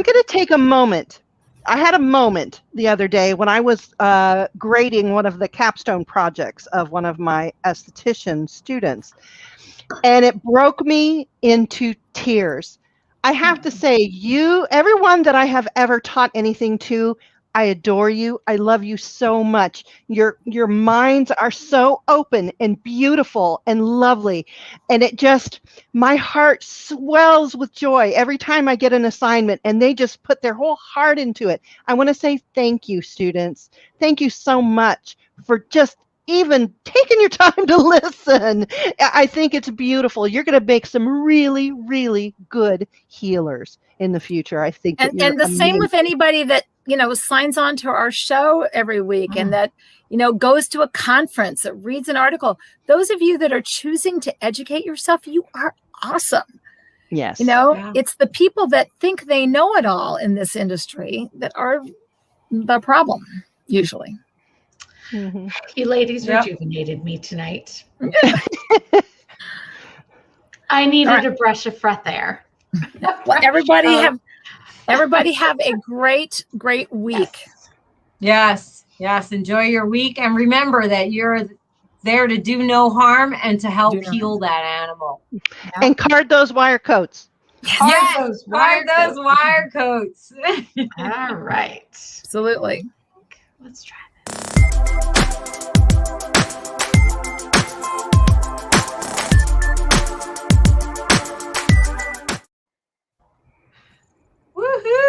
[SPEAKER 4] to take a moment. I had a moment the other day when I was grading one of the capstone projects of one of my esthetician students. And it broke me into tears. I have to say, everyone that I have ever taught anything to, I adore you. I love you so much. Your minds are so open and beautiful and lovely. And my heart swells with joy every time I get an assignment and they just put their whole heart into it. I want to say thank you, students. Thank you so much for just even taking your time to listen. I think it's beautiful. You're going to make some really, really good healers in the future. I think.
[SPEAKER 2] And the same with anybody that, signs on to our show every week and that, goes to a conference, that reads an article. Those of you that are choosing to educate yourself, you are awesome.
[SPEAKER 4] Yes.
[SPEAKER 2] It's the people that think they know it all in this industry that are the problem, usually.
[SPEAKER 1] Mm-hmm. You ladies rejuvenated me tonight. I needed a brush of fresh air.
[SPEAKER 2] Well, everybody have a great week.
[SPEAKER 3] Yes. Enjoy your week, and remember that you're there to do no harm and to help heal that animal.
[SPEAKER 4] And card those wire coats.
[SPEAKER 3] Yes, those wire coats.
[SPEAKER 1] All right.
[SPEAKER 2] Absolutely.
[SPEAKER 1] Let's try.